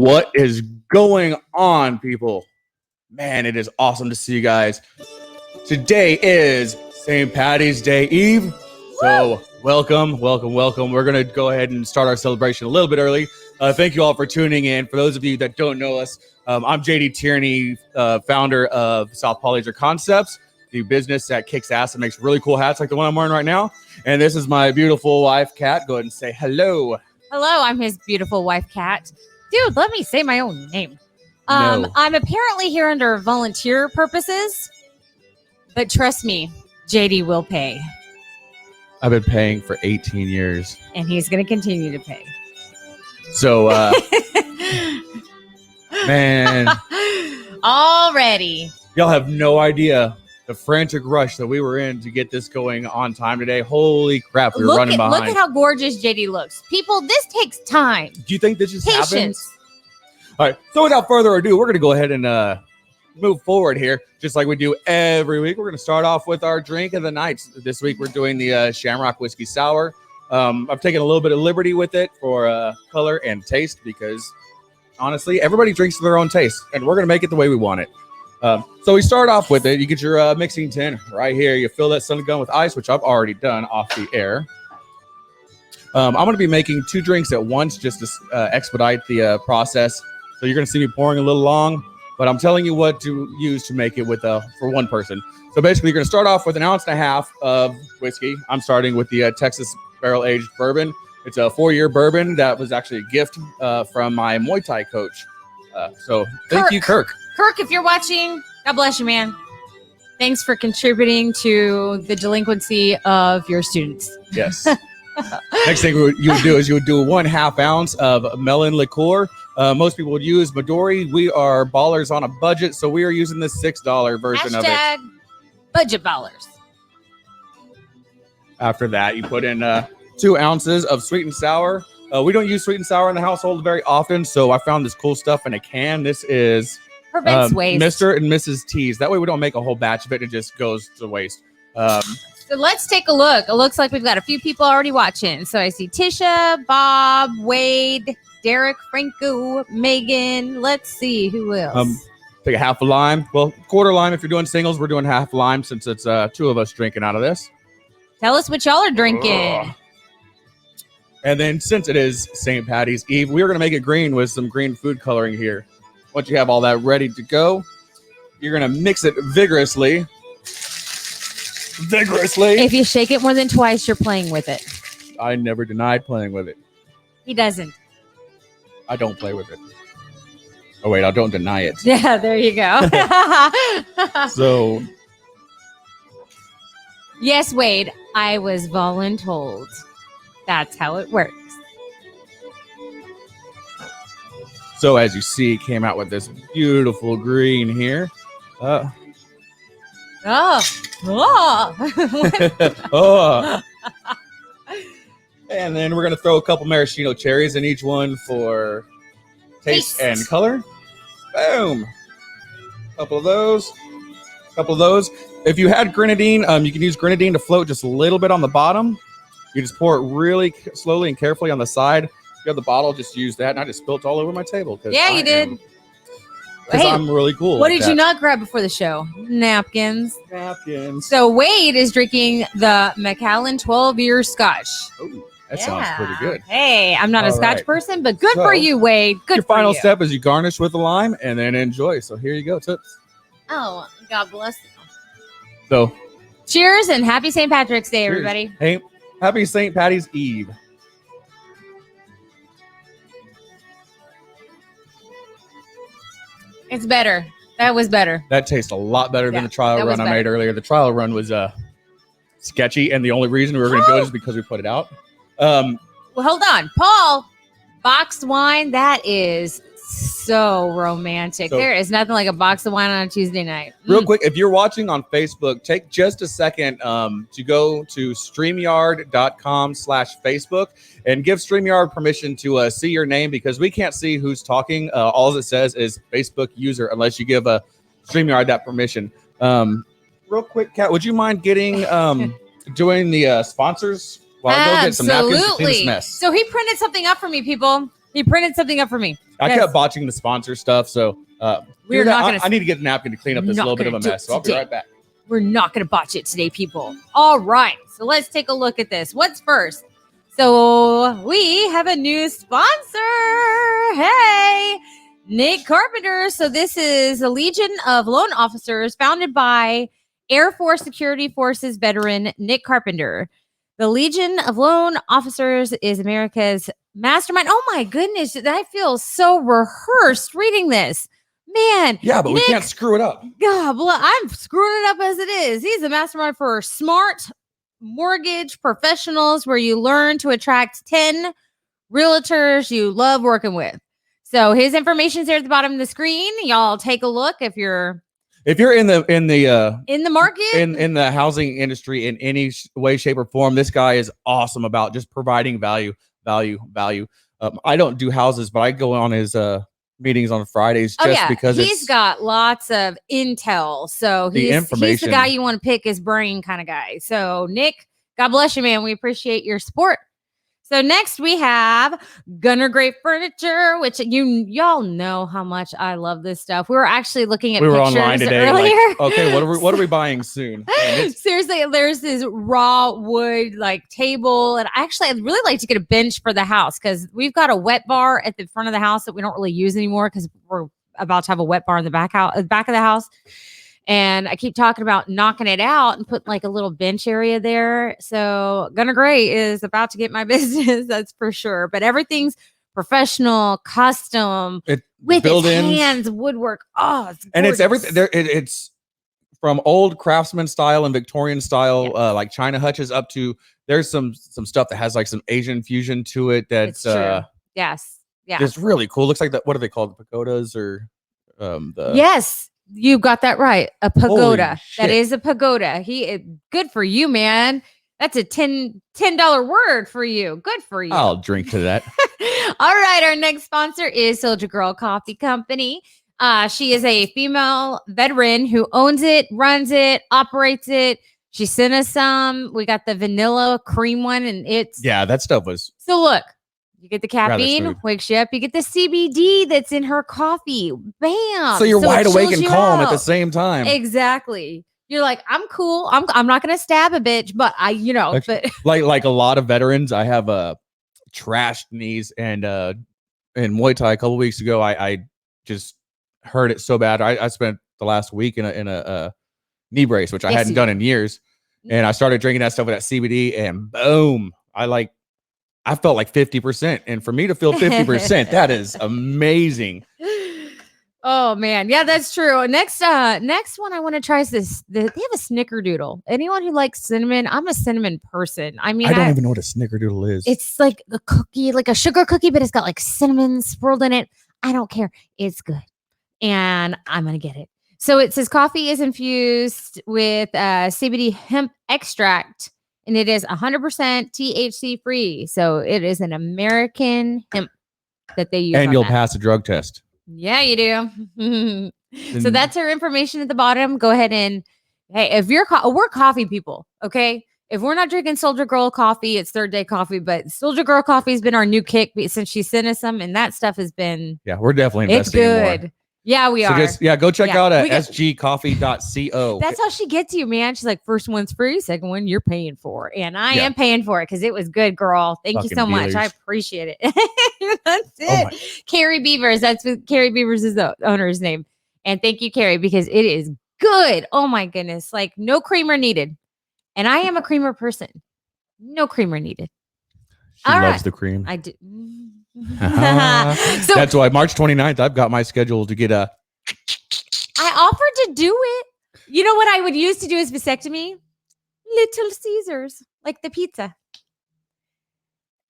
What is going on, people? Man, it is awesome to see you guys. Today is St. Paddy's Day Eve. So welcome. We're going to go ahead and start our celebration a little bit early. Thank you all for tuning in. For those of you that don't know us, I'm JD Tierney, founder of South Polyzer Concepts, the business that kicks ass and makes really cool hats like the one I'm wearing right now. And this is my beautiful wife, Kat. Go ahead and say hello. Hello, I'm his beautiful wife, Kat. Dude, let me say my own name. No. I'm apparently here under volunteer purposes, but trust me, JD will pay. I've been paying for 18 years. And he's going to continue to pay. So, man. Already. Y'all have no idea the frantic rush that we were in to get this going on time today. Holy crap, we were running behind. Look at how gorgeous JD looks. People, this takes time. Do you think this just Patience. happens? All right, so without further ado, we're going to go ahead and move forward here, just like we do every week. We're going to start off with our drink of the night. This week, we're doing the Shamrock Whiskey Sour. I've taken a little bit of liberty with it for color and taste because, honestly, everybody drinks to their own taste, and we're going to make it the way we want it. So we start off with it. You get your mixing tin right here. You fill that Sun Gun with ice, which I've already done off the air. I'm going to be making 2 drinks at once just to expedite the process. So you're going to see me pouring a little long, but I'm telling you what to use to make it with for one person. So basically, you're going to start off with 1.5 ounces of whiskey. I'm starting with the Texas barrel-aged bourbon. It's a 4-year bourbon that was actually a gift from my Muay Thai coach. So thank you, Kirk. Kirk, if you're watching, God bless you, man. Thanks for contributing to the delinquency of your students. Yes. Next thing you would do is you would do 1/2 ounce of melon liqueur. Most people would use Midori. We are ballers on a budget, so we are using the $6 version of it. Budget ballers. After that, you put in 2 ounces of sweet and sour. We don't use sweet and sour in the household very often, so I found this cool stuff in a can. This is prevents waste. Mr. and Mrs. T's. That way we don't make a whole batch of it. It just goes to waste. So let's take a look. It looks like we've got a few people already watching. So I see Tisha, Bob, Wade, Derek, Franco, Megan. Let's see who else. Take a half a lime. Well, quarter lime if you're doing singles. We're doing half lime since it's 2 of us drinking out of this. Tell us what y'all are drinking. Ugh. And then since it is St. Paddy's Eve, we are going to make it green with some green food coloring here. Once you have all that ready to go, you're going to mix it vigorously. If you shake it more than twice, you're playing with it. I never denied playing with it. He doesn't. I don't play with it. Oh, wait, I don't deny it. Yeah, there you go. So. Yes, Wade, I was voluntold. That's how it works. So as you see, it came out with this beautiful green here. Oh. Oh. And then we're going to throw a couple maraschino cherries in each one for taste and color. Boom. Couple of those. If you had grenadine, you can use grenadine to float just a little bit on the bottom. You just pour it really slowly and carefully on the side. If you have the bottle, just use that. And I just spilled all over my table. Yeah, you did. Because I'm really cool. What did you not grab before the show? Napkins. So Wade is drinking the Macallan 12-year Scotch. Oh, that sounds pretty good. Hey, I'm not a Scotch person, but good for you, Wade. Good your for final you. step is you garnish with a lime and then enjoy. So here you go, Toots. Oh, God bless you. So, cheers and happy St. Patrick's Day, everybody. Hey, happy St. Paddy's Eve. It's better. That was better. That tastes a lot better than the trial run I made earlier. The trial run was sketchy, and the only reason we were going to do it is because we put it out. Well, hold on. Paul, boxed wine, that is so romantic. There is nothing like a box of wine on a Tuesday night. Real quick, if you're watching on Facebook, take just a second to go to StreamYard.com/Facebook and give StreamYard permission to see your name because we can't see who's talking. All it says is Facebook user unless you give StreamYard that permission. Real quick, Kat, would you mind getting doing the sponsors? Well, I'll go get some napkins to clean this mess. So he printed something up for me, people. He printed something up for me. I Yes. kept botching the sponsor stuff, so We're not gonna. I need to get a napkin to clean up this not little bit of gonna a do mess. it So I'll be today. right back. We're not going to botch it today, people. All right. So let's take a look at this. What's first? So we have a new sponsor. Hey, Nick Carpenter. So this is a Legion of Loan Officers founded by Air Force Security Forces veteran Nick Carpenter. The Legion of Loan Officers is America's mastermind. Oh my goodness. I feel so rehearsed reading this. Man. Yeah, but we Nick, can't screw it up. God, I'm screwing it up as it is. He's a mastermind for smart mortgage professionals where you learn to attract 10 realtors you love working with. So his information's there at the bottom of the screen. Y'all take a look if you're in the market in the housing industry in any way, shape, or form. This guy is awesome about just providing value. I don't do houses, but I go on his meetings on Fridays just because he's got lots of intel. So he's the guy you want to pick his brain kind of guy. So Nick, God bless you, man. We appreciate your support. So next we have Gunner Great Furniture, which y'all know how much I love this stuff. We were actually looking at pictures online today, earlier. Like, okay, what are we buying soon? Seriously, there's this raw wood like table, and I'd really like to get a bench for the house because we've got a wet bar at the front of the house that we don't really use anymore because we're about to have a wet bar in the back of the house. And I keep talking about knocking it out and putting like a little bench area there. So Gunner Gray is about to get my business, that's for sure. But everything's professional, custom, with its hands, woodwork. Oh, it's gorgeous. And it's everything there. It's from old craftsman style and Victorian style, like China hutches, up to there's some stuff that has like some Asian fusion to it. That's yes, it's really cool. Looks like that. What are they called? Pagodas or yes. You got that right. A pagoda. That is a pagoda. Good for you, man. That's a $10 word for you. Good for you. I'll drink to that. All right. Our next sponsor is Soldier Girl Coffee Company. She is a female veteran who owns it, runs it, operates it. She sent us some. We got the vanilla cream one, and that stuff was. So look. You get the caffeine, wakes you up. You get the CBD that's in her coffee. Bam! So you're wide awake and calm at the same time. Exactly. You're like, I'm cool. I'm not gonna stab a bitch, but like a lot of veterans, I have trashed knees, and in Muay Thai a couple weeks ago, I just hurt it so bad. I spent the last week in a knee brace, which I hadn't done in years, and I started drinking that stuff with that CBD, and boom, I felt like 50%. And for me to feel 50%, that is amazing. Oh man. Yeah, that's true. Next one I want to try is this. They have a snickerdoodle. Anyone who likes cinnamon, I'm a cinnamon person. I mean, I don't even know what a snickerdoodle is. It's like a cookie, like a sugar cookie, but it's got like cinnamon swirled in it. I don't care. It's good. And I'm going to get it. So it says coffee is infused with CBD hemp extract. And it is 100% THC free. So it is an American hemp that they use. And you'll pass a drug test. Yeah, you do. So that's her information at the bottom. Go ahead and, hey, if we're coffee people, okay? If we're not drinking Soldier Girl coffee, it's Third Day Coffee. But Soldier Girl coffee has been our new kick since she sent us some. And that stuff has been. Yeah, we're definitely investing in more. It's good. Yeah, we are. Go check out sgcoffee.co. That's how she gets you, man. She's like, first one's free, second one you're paying for. And I am paying for it because it was good, girl. Thank you so much. I appreciate it. That's it. Carrie Beavers. That's what Carrie Beavers is the owner's name. And thank you, Carrie, because it is good. Oh my goodness. Like no creamer needed. And I am a creamer person. No creamer needed. She loves the cream. I do. So that's why March 29th, I've got my schedule to get a. I offered to do it. You know what I would use to do his vasectomy? Little Caesars, like the pizza.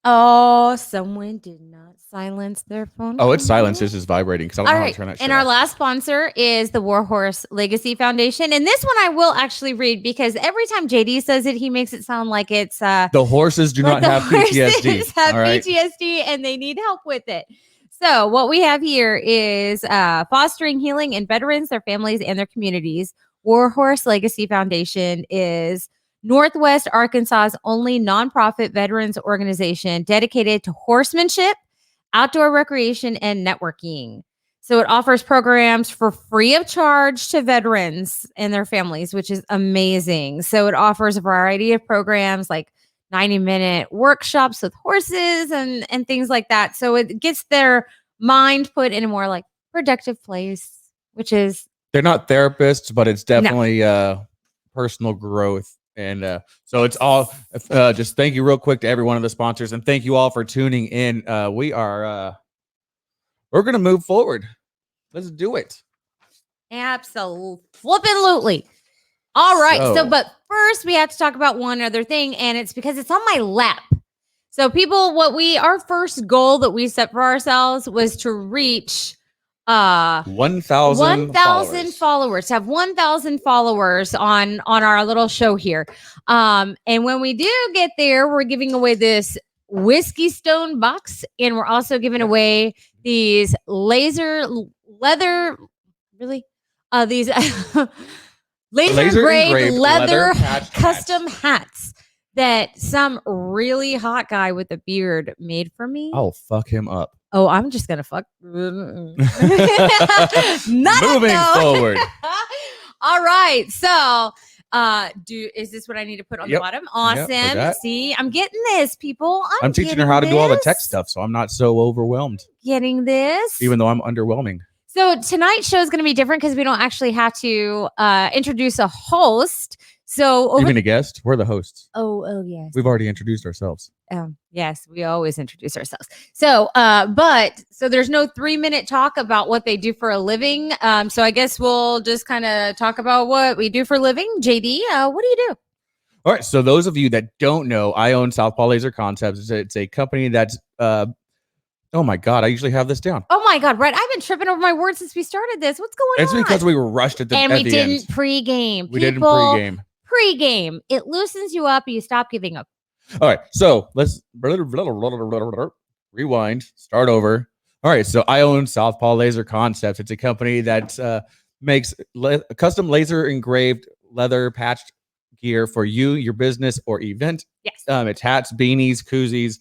Oh, someone did not silence their phone. Oh, it's silenced. It's just vibrating because I don't know how to turn that shit And our last sponsor is the Warhorse Legacy Foundation. And this one I will actually read because every time JD says it, he makes it sound like it's the horses do not have PTSD. Have PTSD and they need help with it. So what we have here is fostering healing in veterans, their families, and their communities. Warhorse Legacy Foundation is Northwest Arkansas's only nonprofit veterans organization dedicated to horsemanship, outdoor recreation and networking. So it offers programs for free of charge to veterans and their families, which is amazing. So it offers a variety of programs like 90-minute workshops with horses and things like that. So it gets their mind put in a more like productive place, which is They're not therapists, but it's definitely personal growth. And so it's all just thank you real quick to every one of the sponsors. And thank you all for tuning in. We're going to move forward. Let's do it. absolutely. All right. So, but first we have to talk about one other thing, and it's because it's on my lap. So people, our first goal that we set for ourselves was to reach 1,000 followers. To have 1,000 followers on our little show here. And when we do get there, we're giving away this Whiskey Stone box, and we're also giving away these laser engraved leather custom hats that some really hot guy with a beard made for me. I'll fuck him up. Oh, I'm just gonna fuck. Moving forward. All right. So is this what I need to put on the bottom? Awesome. Yep, see, I'm getting this, people. I'm teaching her how to do all the tech stuff, so I'm not so overwhelmed. Getting this. Even though I'm underwhelming. So tonight's show is going to be different because we don't actually have to introduce a host. So even a guest, we're the hosts. Oh yes. We've already introduced ourselves. Yes, we always introduce ourselves. So, so there's no 3-minute talk about what they do for a living. So I guess we'll just kind of talk about what we do for a living. JD, what do you do? All right. So those of you that don't know, I own Southpaw Laser Concepts. It's a company that's oh my God, I usually have this down. Oh my God, right. I've been tripping over my words since we started this. What's going on? It's because we were rushed at the end. And we didn't pregame. We didn't pregame. Pregame. It loosens you up. You stop giving up. All right. So let's rewind, start over. All right. So I own Southpaw Laser Concepts. It's a company that makes custom laser engraved leather patched gear for you, your business, or event. Yes. It's hats, beanies, koozies,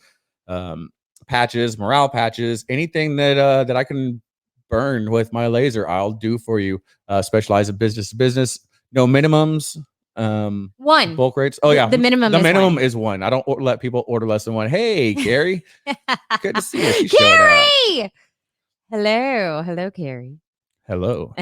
patches, morale patches, anything that I can burn with my laser, I'll do for you. Specialize in business to business, no minimums. One bulk rates. Oh yeah, the minimum. Is one. I don't let people order less than one. Hey, Carrie, good to see you. Carrie, hello, Carrie. Hello.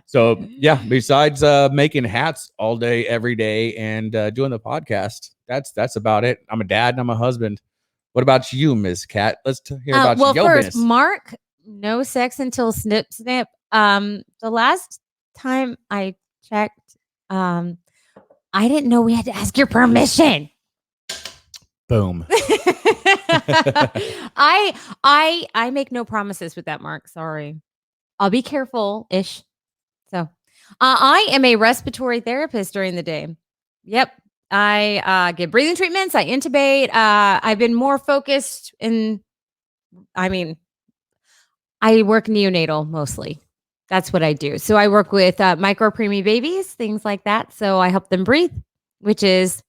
So yeah, besides making hats all day, every day, and doing the podcast, that's about it. I'm a dad and I'm a husband. What about you, Ms. Cat? Let's hear about your first, business. Mark, no sex until snip. The last time I checked, I didn't know we had to ask your permission. Boom. I make no promises with that, Mark. Sorry. I'll be careful-ish. So I am a respiratory therapist during the day. Yep. I give breathing treatments. I intubate. I've been more focused I work neonatal mostly. That's what I do. So I work with micro preemie babies, things like that. So I help them breathe, which is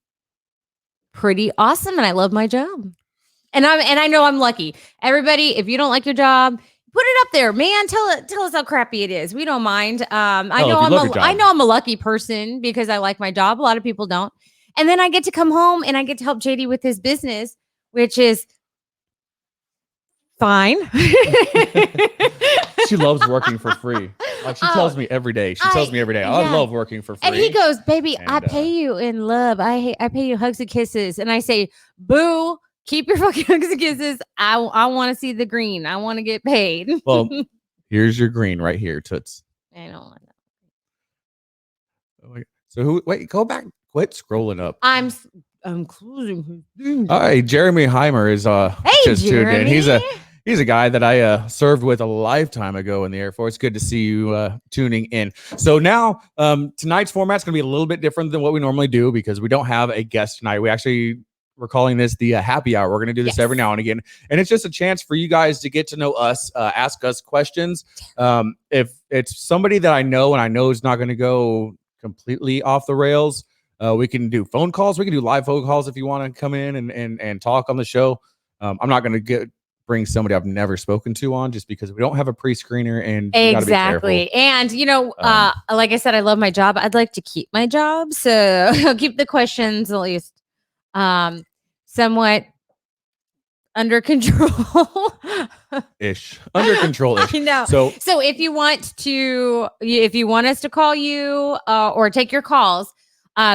pretty awesome. And I love my job. And I know I'm lucky. Everybody, if you don't like your job, put it up there, man. Tell us how crappy it is. We don't mind. I know I'm a lucky person because I like my job. A lot of people don't. And then I get to come home and I get to help JD with his business, which is fine. She loves working for free. Like she tells me every day. I love working for free. And he goes, baby, I pay you in love. I pay you hugs and kisses. And I say, boo, keep your fucking hugs and kisses. I want to see the green. I want to get paid. Well, here's your green right here, Toots. I don't want that. So wait, go back. Quit scrolling up. I'm closing. All right, Jeremy Heimer is just tuned in. He's a guy that I served with a lifetime ago in the Air Force. Good to see you tuning in. So now tonight's format's going to be a little bit different than what we normally do because we don't have a guest tonight. We're calling this the happy hour. We're going to do this every now and again. And it's just a chance for you guys to get to know us, ask us questions. If it's somebody that I know and I know is not going to go completely off the rails, We can do phone calls. We can do live phone calls if you want to come in and talk on the show. I'm not going to bring somebody I've never spoken to on just because we don't have a pre-screener and you gotta be careful. Exactly. And like I said, I love my job. I'd like to keep my job, so I'll keep the questions at least somewhat under control. Under control ish. I know. So if you want us to call you or take your calls,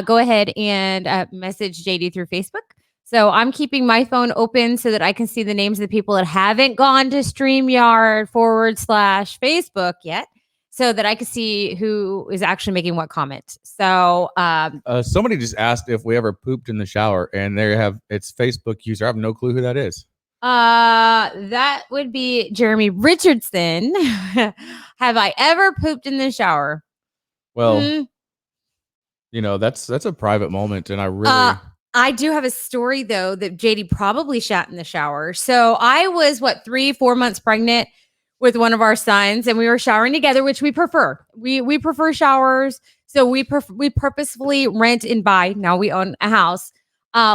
go ahead and message JD through Facebook. So I'm keeping my phone open so that I can see the names of the people that haven't gone to StreamYard /Facebook yet, so that I can see who is actually making what comment. So somebody just asked if we ever pooped in the shower, and it's Facebook user. I have no clue who that is. That would be Jeremy Richardson. Have I ever pooped in the shower? Well, that's a private moment, and I really. I do have a story though that JD probably shat in the shower. So I was 3-4 months pregnant with one of our sons, and we were showering together, which we prefer. We prefer showers, so we purposefully rent and buy. Now we own a house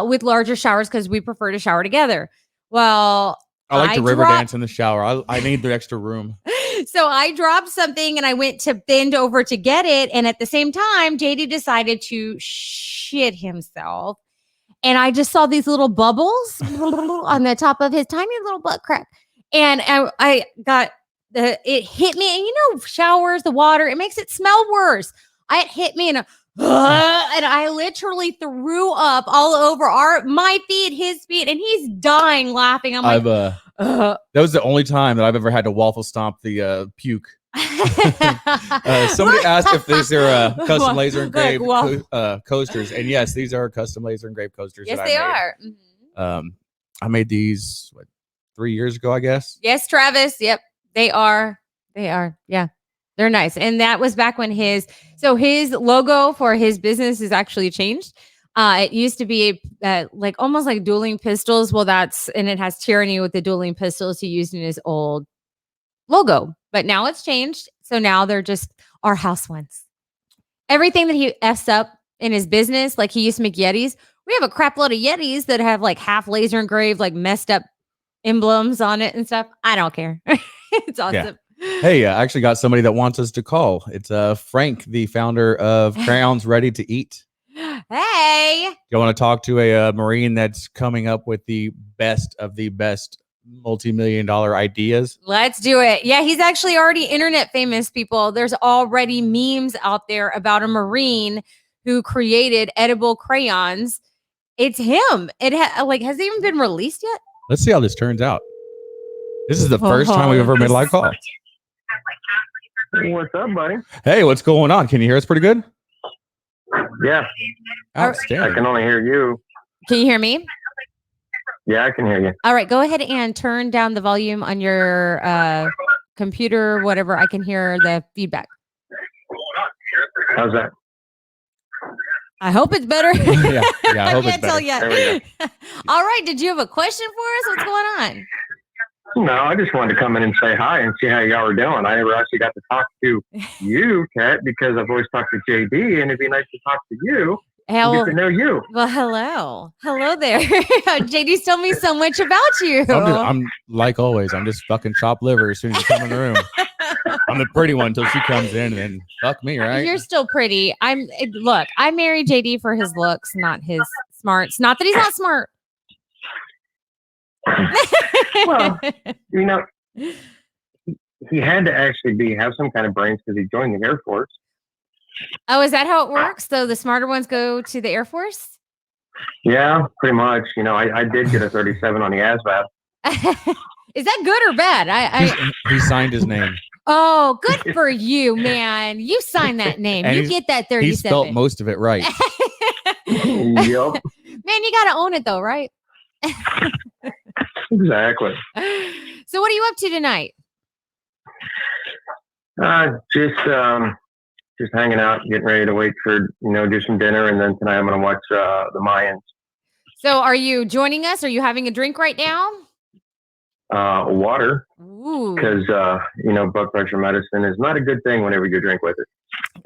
with larger showers because we prefer to shower together. Well, I like to river dance in the shower. I need the extra room. So I dropped something and I went to bend over to get it, and at the same time, JD decided to shit himself. And I just saw these little bubbles on the top of his tiny little butt crack. And I got it hit me. And showers, the water, it makes it smell worse. It hit me and I literally threw up all over my feet, his feet, and he's dying laughing. I'm like, that was the only time that I've ever had to waffle stomp the puke. Somebody asked if these are custom laser engraved coasters, and yes, these are custom laser engraved coasters. Yes, they are. Mm-hmm. I made these 3 years ago, I guess. Yes, Travis. Yep, they are. Yeah, they're nice. And that was back when his logo for his business is actually changed. It used to be almost like dueling pistols. Well, and it has tyranny with the dueling pistols he used in his old logo, but now it's changed. So now they're just our house ones. Everything that he F's up in his business, like he used to make Yetis. We have a crap load of Yetis that have half laser engraved, messed up emblems on it and stuff. I don't care. It's awesome. Yeah. Hey, I actually got somebody that wants us to call. It's Frank, the founder of Crayons Ready to Eat. Hey, you want to talk to a Marine that's coming up with the best of the best multi-million-dollar ideas? Let's do it. Yeah, he's actually already internet famous, people. There's already memes out there about a Marine who created edible crayons. It's him. It has it even been released yet? Let's see how this turns out. This is the first time we've ever made a live call. What's up, buddy? Hey, what's going on? Can you hear us pretty good? Yeah. Outstanding. I can only hear you. Can you hear me? Yeah, I can hear you. All right, go ahead and turn down the volume on your computer, whatever. I can hear the feedback. How's that? I hope it's better. yeah, I hope it's better. Tell yet. All right, did you have a question for us? What's going on? No, I just wanted to come in and say hi and see how y'all are doing. I never actually got to talk to you, Kat, because I've always talked to JD, and it'd be nice to talk to you. Get to know you. Well, hello there. JD's told me so much about you. I'm like always. I'm just fucking chopped liver as soon as you come in the room. I'm the pretty one until she comes in, and then fuck me, right? You're still pretty. I married JD for his looks, not his smarts. Not that he's not smart. Well, he had to actually have some kind of brains because he joined the Air Force. Oh, is that how it works? So the smarter ones go to the Air Force? Yeah, pretty much. I did get a 37 on the ASVAB. Is that good or bad? He signed his name. Oh, good for you, man. You signed that name. And you get that 37. He spelled most of it right. Yep. Man, you got to own it though, right? Exactly. So what are you up to tonight? Just hanging out, getting ready to wait for, do some dinner. And then tonight I'm going to watch the Mayans. So are you joining us? Are you having a drink right now? Water. Because, blood pressure medicine is not a good thing whenever you drink with it.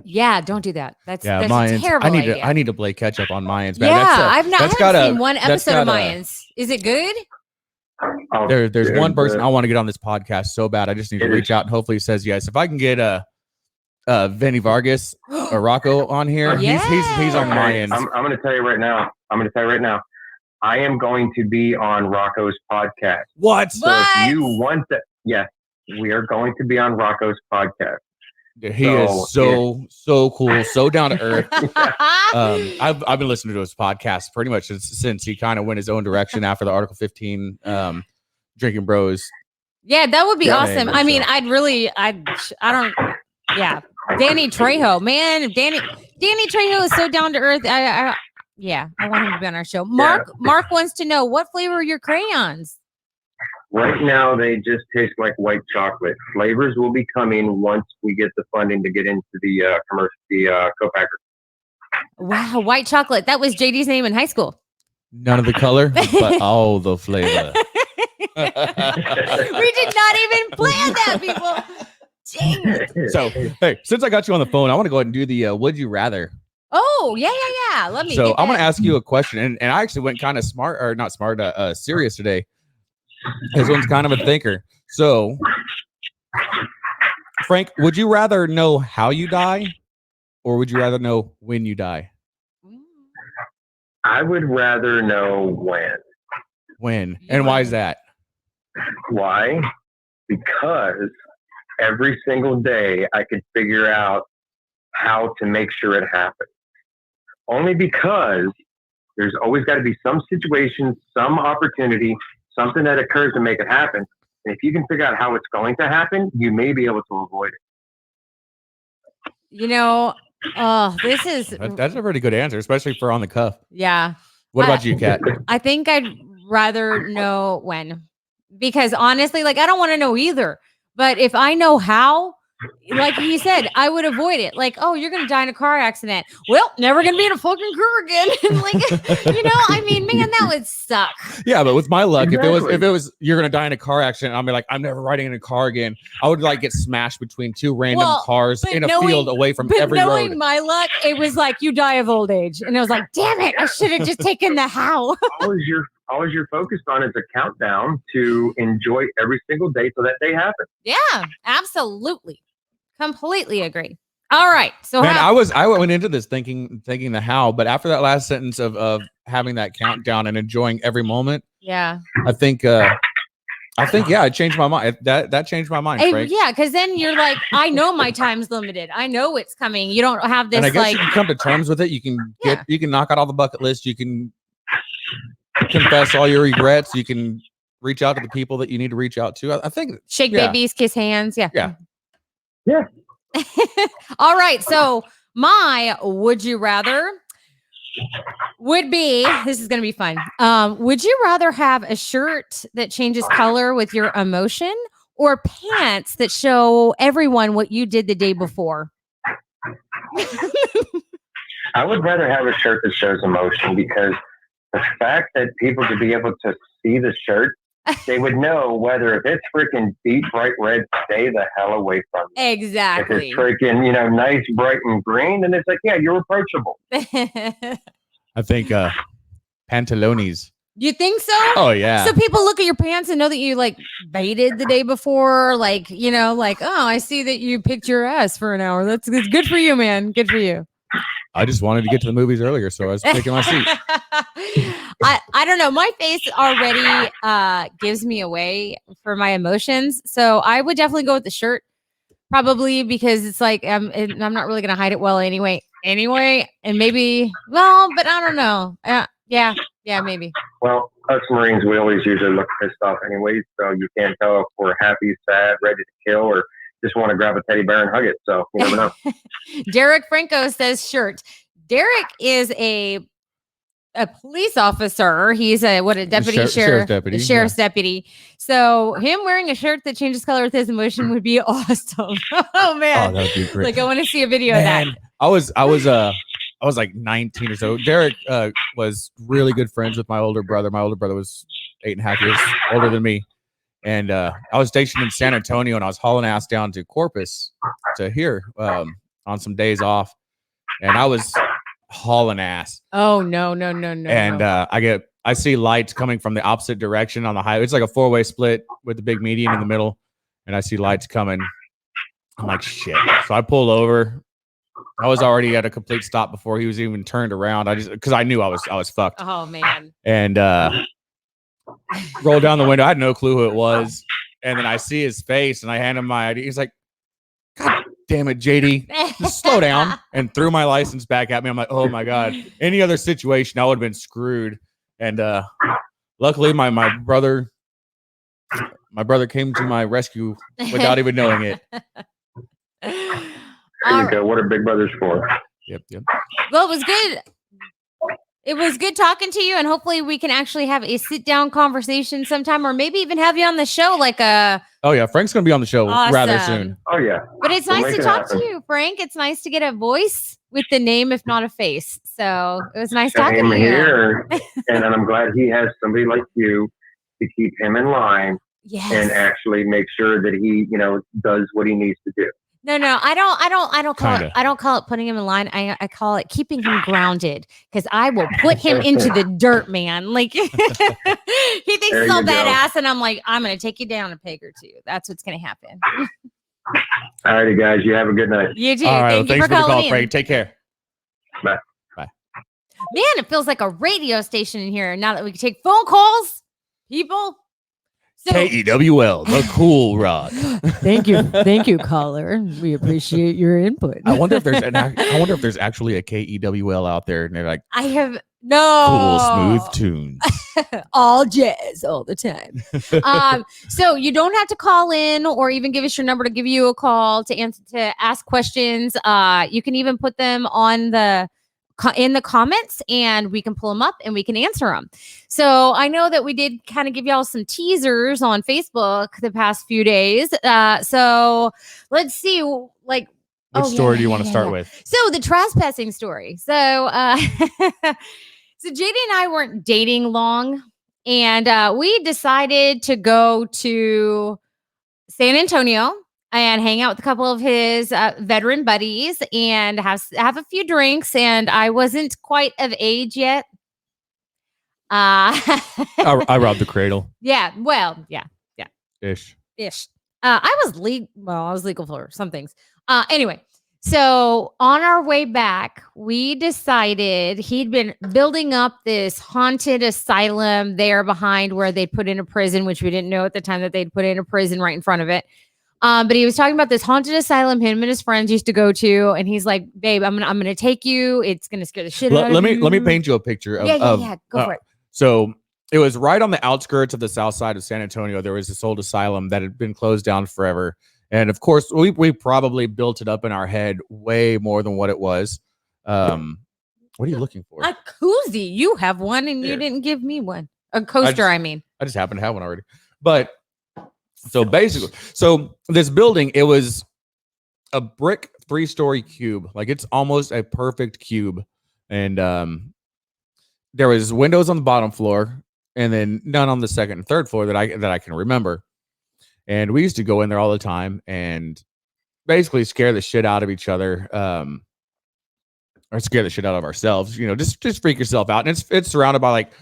Yeah, don't do that. That's Mayans. a terrible idea. I need to play catch up on Mayans. Man. Yeah, I haven't seen one episode of Mayans. Is it good? There's one person I want to get on this podcast so bad. I just need to reach out and hopefully he says yes. If I can get Vinny Vargas or Rocco on here, he's on Mayans. I'm going to tell you right now. I am going to be on Rocco's podcast. What? So if you want that, yes, we are going to be on Rocco's podcast. He is so cool, so down to earth. I've been listening to his podcast pretty much since he kind of went his own direction after the Article 15 Drinking Bros. Yeah, that would be awesome. I mean, Danny Trejo, man, Danny Trejo is so down to earth. I want him to be on our show. Mark wants to know, what flavor are your crayons? Right now, they just taste like white chocolate. Flavors will be coming once we get the funding to get into the co-packer. Wow, white chocolate. That was JD's name in high school. None of the color, but all the flavor. We did not even plan that, people. Dang it. So, hey, since I got you on the phone, I want to go ahead and do the Would You Rather. Oh, yeah. Let me. So, I'm going to ask you a question, and I actually went kind of serious today. This one's kind of a thinker. So, Frank, would you rather know how you die, or would you rather know when you die? I would rather know when. When? And why is that? Why? Because every single day I could figure out how to make sure it happens. Only because there's always got to be some situation, some opportunity, something that occurs to make it happen. And if you can figure out how it's going to happen, you may be able to avoid it. That's a pretty good answer, especially for on the cuff. Yeah. What about you, Kat? I think I'd rather know when, because honestly, I don't want to know either. But if I know how, like he said, I would avoid it. Like, oh, you're going to die in a car accident. Well, never going to be in a fucking car again. I mean, man, that would suck. Yeah, but with my luck, exactly. if it was you're going to die in a car accident, I'll be like, I'm never riding in a car again. I would get smashed between two random cars in a field away from every road. Knowing my luck, it was like you die of old age. And I was like, damn it, I should have just taken the how. All you're focused on is a countdown to enjoy every single day so that day happens. Yeah, absolutely. Completely agree. All right. So I went into this thinking the how, but after that last sentence of having that countdown and enjoying every moment. Yeah. I think it changed my mind. That changed my mind, Frank. Yeah, because then you're like, I know my time's limited. I know it's coming. You don't have this. And I guess you can come to terms with it. You can you can knock out all the bucket list. You can confess all your regrets. You can reach out to the people that you need to reach out to. I think shake babies, kiss hands. Yeah. Yeah. All right. So my would you rather would be, this is going to be fun. Would you rather have a shirt that changes color with your emotion, or pants that show everyone what you did the day before? I would rather have a shirt that shows emotion, because the fact that people could be able to see the shirt, they would know whether if it's freaking deep bright red, stay the hell away from it. Exactly. If it's freaking, nice, bright and green, then it's like, yeah, you're approachable. I think pantalones. You think so? Oh, yeah. So people look at your pants and know that you baited the day before, oh, I see that you picked your ass for an hour. That's good for you, man. Good for you. I just wanted to get to the movies earlier, so I was picking my seat. I don't know. My face already gives me away for my emotions. So I would definitely go with the shirt, probably, because it's like I'm not really going to hide it well anyway. And maybe, but I don't know. Yeah, maybe. Well, us Marines, we always usually look pissed off anyway, so you can't tell if we're happy, sad, ready to kill, or just want to grab a teddy bear and hug it. So you never know. Derek Franco says shirt. Derek is a police officer. He's a deputy sheriff's deputy. So him wearing a shirt that changes color with his emotion would be awesome. Oh man, that would be great. I want to see a video of that. I was like 19 or so. Derek was really good friends with my older brother. My older brother was 8.5 years older than me. And I was stationed in San Antonio, and I was hauling ass down to Corpus to here on on some days off, and I was hauling ass. Oh no. And I see lights coming from the opposite direction on the highway. It's like a 4-way split with the big median in the middle, and I see lights coming. I'm like, shit. So I pull over. I was already at a complete stop before he was even turned around. Because I knew I was fucked. Oh man. And rolled down the window. I had no clue who it was. And then I see his face, and I hand him my ID. He's like, God damn it, JD, just slow down, and threw my license back at me. I'm like, oh my God. Any other situation, I would have been screwed. And luckily my brother came to my rescue without even knowing it. There you go. What are big brothers for? Yep. Well, it was good. It was good talking to you, and hopefully we can actually have a sit-down conversation sometime, or maybe even have you on the show like a... Oh, yeah. Frank's going to be on the show rather soon. Oh, yeah. But it's nice to talk to you, Frank. It's nice to get a voice with the name, if not a face. So it was nice talking to you. Here, and I'm glad he has somebody like you to keep him in line and actually make sure that he, does what he needs to do. No, I don't call it putting him in line. I call it keeping him grounded, because I will put him into the dirt, man. Like he thinks he's all badass, and I'm like, I'm gonna take you down a peg or two. That's what's gonna happen. All righty, guys. You have a good night. You too. All right, Thank you thanks for for the calling call, in. Frank. Take care. Bye. Man, it feels like a radio station in here. Now that we can take phone calls, people. So, KEWL, the Cool Rock. Thank you, caller. We appreciate your input. I wonder if there's actually a KEWL out there, and they're like, I have no cool, smooth tunes, all jazz all the time. So you don't have to call in or even give us your number to give you a call to ask questions. You can even put them on in the comments, and we can pull them up and we can answer them. So I know that we did kind of give y'all some teasers on Facebook the past few days. So let's see, like, which story do you want to start with? So the trespassing story. So, so JD and I weren't dating long, and we decided to go to San Antonio and hang out with a couple of his veteran buddies and have a few drinks. And I wasn't quite of age yet. I robbed the cradle. Yeah. Well, yeah. Ish. I was legal for some things. Anyway, so on our way back, we decided he'd been building up this haunted asylum there behind where they'd put in a prison, which we didn't know at the time that they'd put in a prison right in front of it. But he was talking about this haunted asylum him and his friends used to go to, and he's like, "Babe, I'm gonna take you. It's gonna scare the shit out of you." Let me paint you a picture of. Yeah. Go for it. So it was right on the outskirts of the south side of San Antonio. There was this old asylum that had been closed down forever, and of course, we probably built it up in our head way more than what it was. What are you looking for? A koozie. You have one, and you didn't give me one. A coaster. I just happen to have one already, but. So basically, this building, it was a brick 3-story cube. Like, it's almost a perfect cube. And there was windows on the bottom floor, and then none on the second and third floor that I can remember. And we used to go in there all the time and basically scare the shit out of each other, or scare the shit out of ourselves. Just freak yourself out. And it's surrounded by like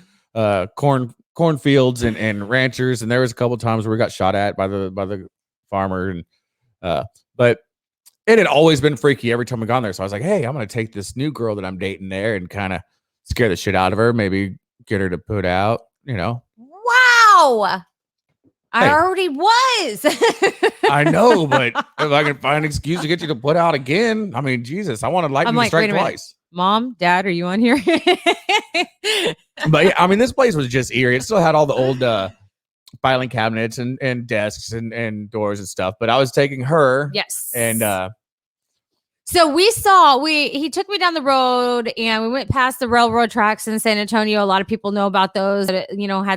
cornfields and ranchers, and there was a couple of times where we got shot at by the farmer, and but it had always been freaky every time we got there. So I was like, hey, I'm gonna take this new girl that I'm dating there and kind of scare the shit out of her, maybe get her to put out, Wow. I already was. I know, but if I can find an excuse to get you to put out again, I mean, Jesus, I want to lightning strike twice. Mom, Dad, are you on here? But yeah, I mean, this place was just eerie. It still had all the old filing cabinets and desks and doors and stuff. But I was taking her. Yes. And so he took me down the road, and we went past the railroad tracks in San Antonio. A lot of people know about those. Had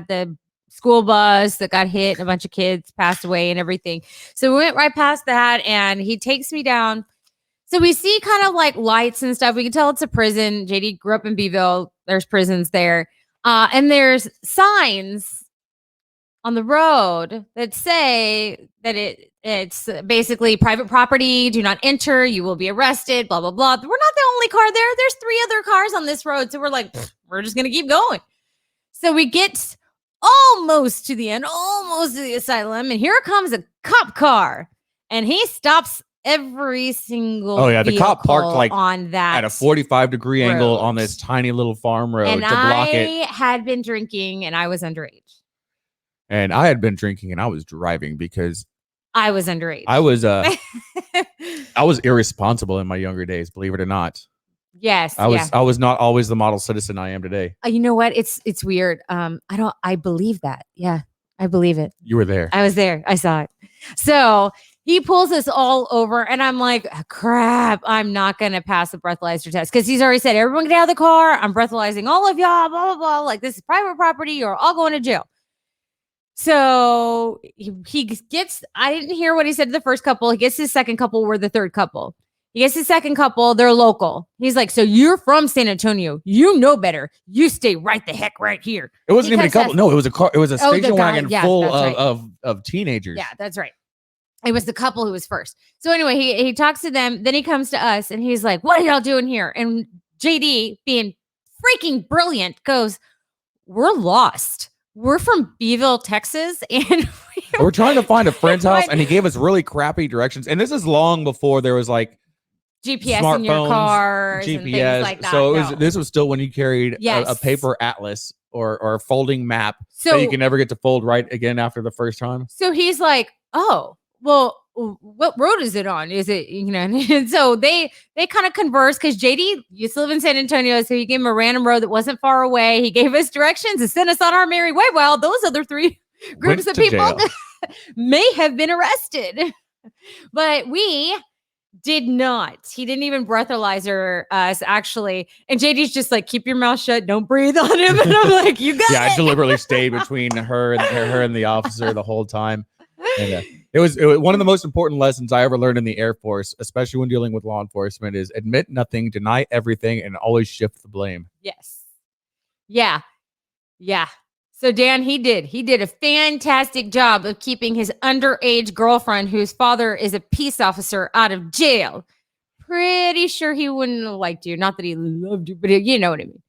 the school bus that got hit, and a bunch of kids passed away and everything. So we went right past that, and he takes me down. So we see kind of like lights and stuff. We can tell it's a prison. JD grew up in Beeville. There's prisons there. And there's signs on the road that say that it's basically private property. Do not enter. You will be arrested. Blah blah blah. We're not the only car there. There's 3 other cars on this road, so we're like, we're just gonna keep going. So we get almost to the end, almost to the asylum, and here comes a cop car, and he stops every single. Oh yeah, the cop parked like on that at a 45-degree angle on this tiny little farm road and to block I it. had been drinking, and I was underage. And I had been drinking, and I was driving because I was underage. I was I was irresponsible in my younger days, believe it or not. Yes, I was not always the model citizen I am today. You know what? It's weird. I believe that. Yeah, I believe it. You were there. I was there. I saw it. So he pulls us all over, and I'm like, crap, I'm not going to pass the breathalyzer test because he's already said, everyone get out of the car. I'm breathalyzing all of y'all, blah, blah, blah. Like, this is private property. You're all going to jail. So he gets, I didn't hear what he said to the first couple. He gets his second couple. We're the third couple. He gets his second couple. They're local. He's like, so you're from San Antonio. You know better. You stay right the heck right here. It wasn't even a couple. No, it was a car. It was a station wagon full right. of teenagers. Yeah, that's right. It was the couple who was first. So anyway, he talks to them. Then he comes to us and he's like, what are y'all doing here? And JD, being freaking brilliant, goes, we're lost. We're from Beeville, Texas. And we're trying to find a friend's house. And he gave us really crappy directions. And this is long before there was like GPS in your cars, GPS, and things like that. So this was still when you carried a paper atlas or a folding map that you can never get to fold right again after the first time. So he's like, oh, well, what road is it on? Is it, and so they kind of converse because JD used to live in San Antonio. So he gave him a random road that wasn't far away. He gave us directions and sent us on our merry way. Well, those other 3 groups of people may have been arrested, but we did not. He didn't even breathalyzer us, actually. And JD's just like, keep your mouth shut. Don't breathe on him. And I'm like, you got it. I deliberately stayed between her and the officer the whole time. And it was one of the most important lessons I ever learned in the Air Force, especially when dealing with law enforcement, is admit nothing, deny everything, and always shift the blame. Yes. Yeah. Yeah. So Dan, he did a fantastic job of keeping his underage girlfriend, whose father is a peace officer, out of jail. Pretty sure he wouldn't have liked you. Not that he loved you, but you know what I mean.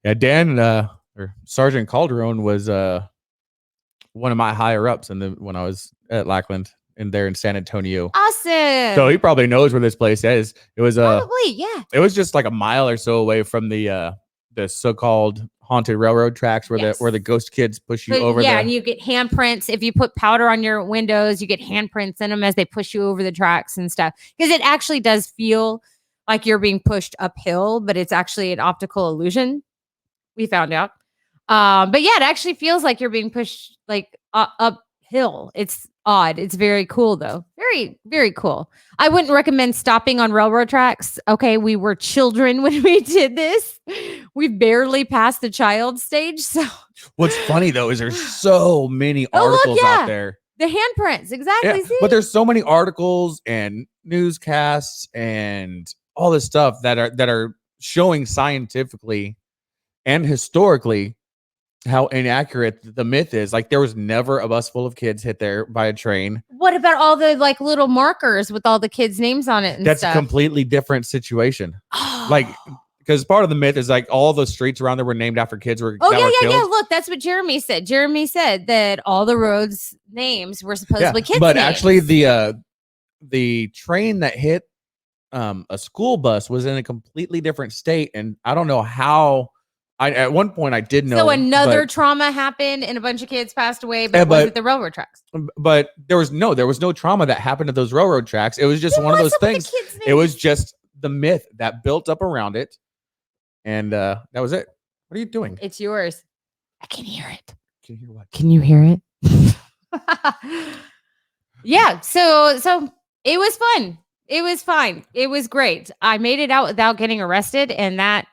Yeah, Dan or Sergeant Calderon was one of my higher ups when I was at Lackland and there in San Antonio. Awesome. So he probably knows where this place is. It was probably, yeah. It was just like a mile or so away from the so-called haunted railroad tracks where the ghost kids push you over. Yeah, and you get handprints. If you put powder on your windows, you get handprints in them as they push you over the tracks and stuff. Because it actually does feel like you're being pushed uphill, but it's actually an optical illusion. We found out. But yeah, it actually feels like you're being pushed like uphill. It's odd. It's very cool though. Very, very cool. I wouldn't recommend stopping on railroad tracks. Okay, we were children when we did this. We barely passed the child stage. So what's funny though is there's so many articles out there. The handprints, exactly. Yeah, but there's so many articles and newscasts and all this stuff that are showing scientifically and historically how inaccurate the myth is. Like there was never a bus full of kids hit there by a train. What about all the like little markers with all the kids' names on it? And that's stuff? A completely different situation. Like, because part of the myth is like all the streets around there were named after kids. Yeah. Look, that's what Jeremy said. Jeremy said that all the roads' names were supposedly kids' but names. Actually, the train that hit a school bus was in a completely different state, and I don't know how. At one point I did know. So another trauma happened and a bunch of kids passed away, but it wasn't the railroad tracks. But there was no trauma that happened to those railroad tracks. It was just one of those things. It was just the myth that built up around it. And that was it. What are you doing? It's yours. I can hear it. Can you hear what? Can you hear it? Yeah. So it was fun. It was fine. It was great. I made it out without getting arrested, and that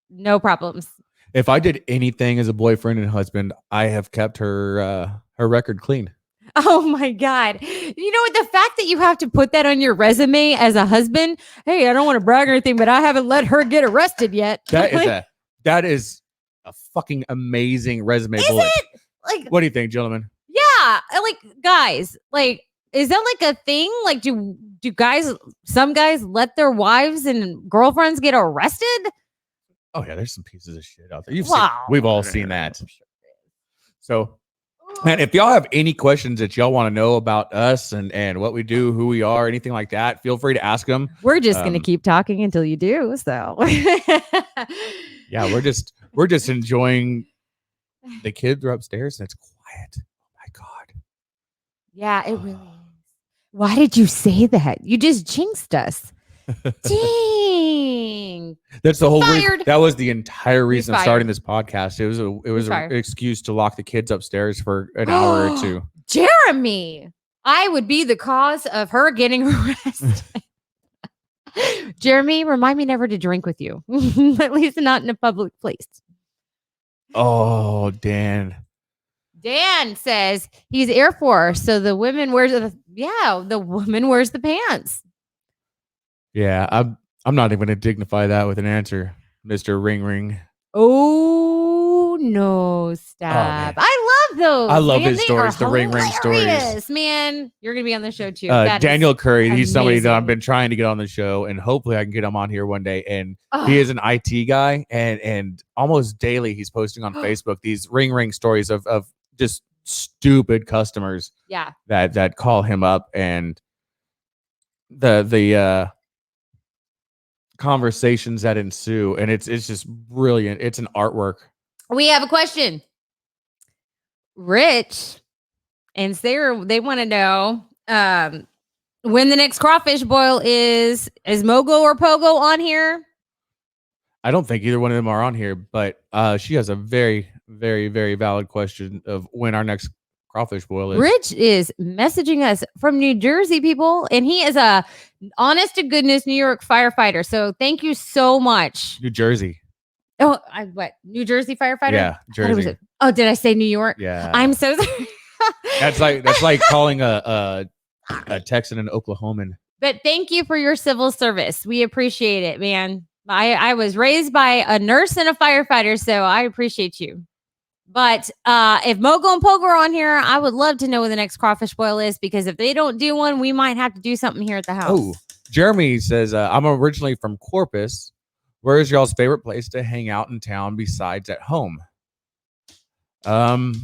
no problems. If I did anything as a boyfriend and husband, I have kept her record clean. Oh my God. You know what? The fact that you have to put that on your resume as a husband, hey, I don't want to brag or anything, but I haven't let her get arrested yet. That is a fucking amazing resume bullet. like, What do you think, gentlemen? yeah, like guys, like, is that like a thing? Like, do guys, some guys let their wives and girlfriends get arrested? Oh yeah, there's some pieces of shit out there. Wow. We've all seen that. So, man, if y'all have any questions that y'all want to know about us and what we do, who we are, anything like that, feel free to ask them. We're just gonna keep talking until you do. So, yeah, we're just enjoying. The kids are upstairs and it's quiet. Oh my god. Yeah, it really is. Why did you say that? You just jinxed us. Dang. That's the whole reason. Fired. That was the entire reason of fired. starting this podcast. It was an excuse to lock the kids upstairs for an hour or two. Jeremy, I would be the cause of her getting arrested. Jeremy, remind me never to drink with you. At least not in a public place. Oh, Dan. Dan says he's Air Force, so the woman wears the woman wears the pants. Yeah, I'm not even going to dignify that with an answer, Mr. Ring Ring. Oh no, stop. Oh, I love those. I love his stories, the Ring Ring stories. Man, you're going to be on the show too. Daniel Curry, he's somebody that I've been trying to get on the show, and hopefully I can get him on here one day. And he is an IT guy, and almost daily he's posting on Facebook these Ring stories of just stupid customers that call him up, and the conversations that ensue, and it's just brilliant. It's an artwork. We have a question. Rich and Sarah, they want to know when the next crawfish boil is Mogo or Pogo on here? I don't think either one of them are on here, but she has a very, very, very valid question of when our next crawfish boil is. Rich is messaging us from New Jersey, people, and he is a honest to goodness New York firefighter. So thank you so much. New Jersey. Oh, New Jersey firefighter? Yeah, Jersey. Oh, did I say New York? Yeah. I'm so sorry. That's like calling a Texan an Oklahoman. But thank you for your civil service. We appreciate it, man. I was raised by a nurse and a firefighter, so I appreciate you. But if Mogo and Pogo are on here, I would love to know when the next crawfish boil is, because if they don't do one, we might have to do something here at the house. Oh, Jeremy says, I'm originally from Corpus. Where is y'all's favorite place to hang out in town besides at home? Man,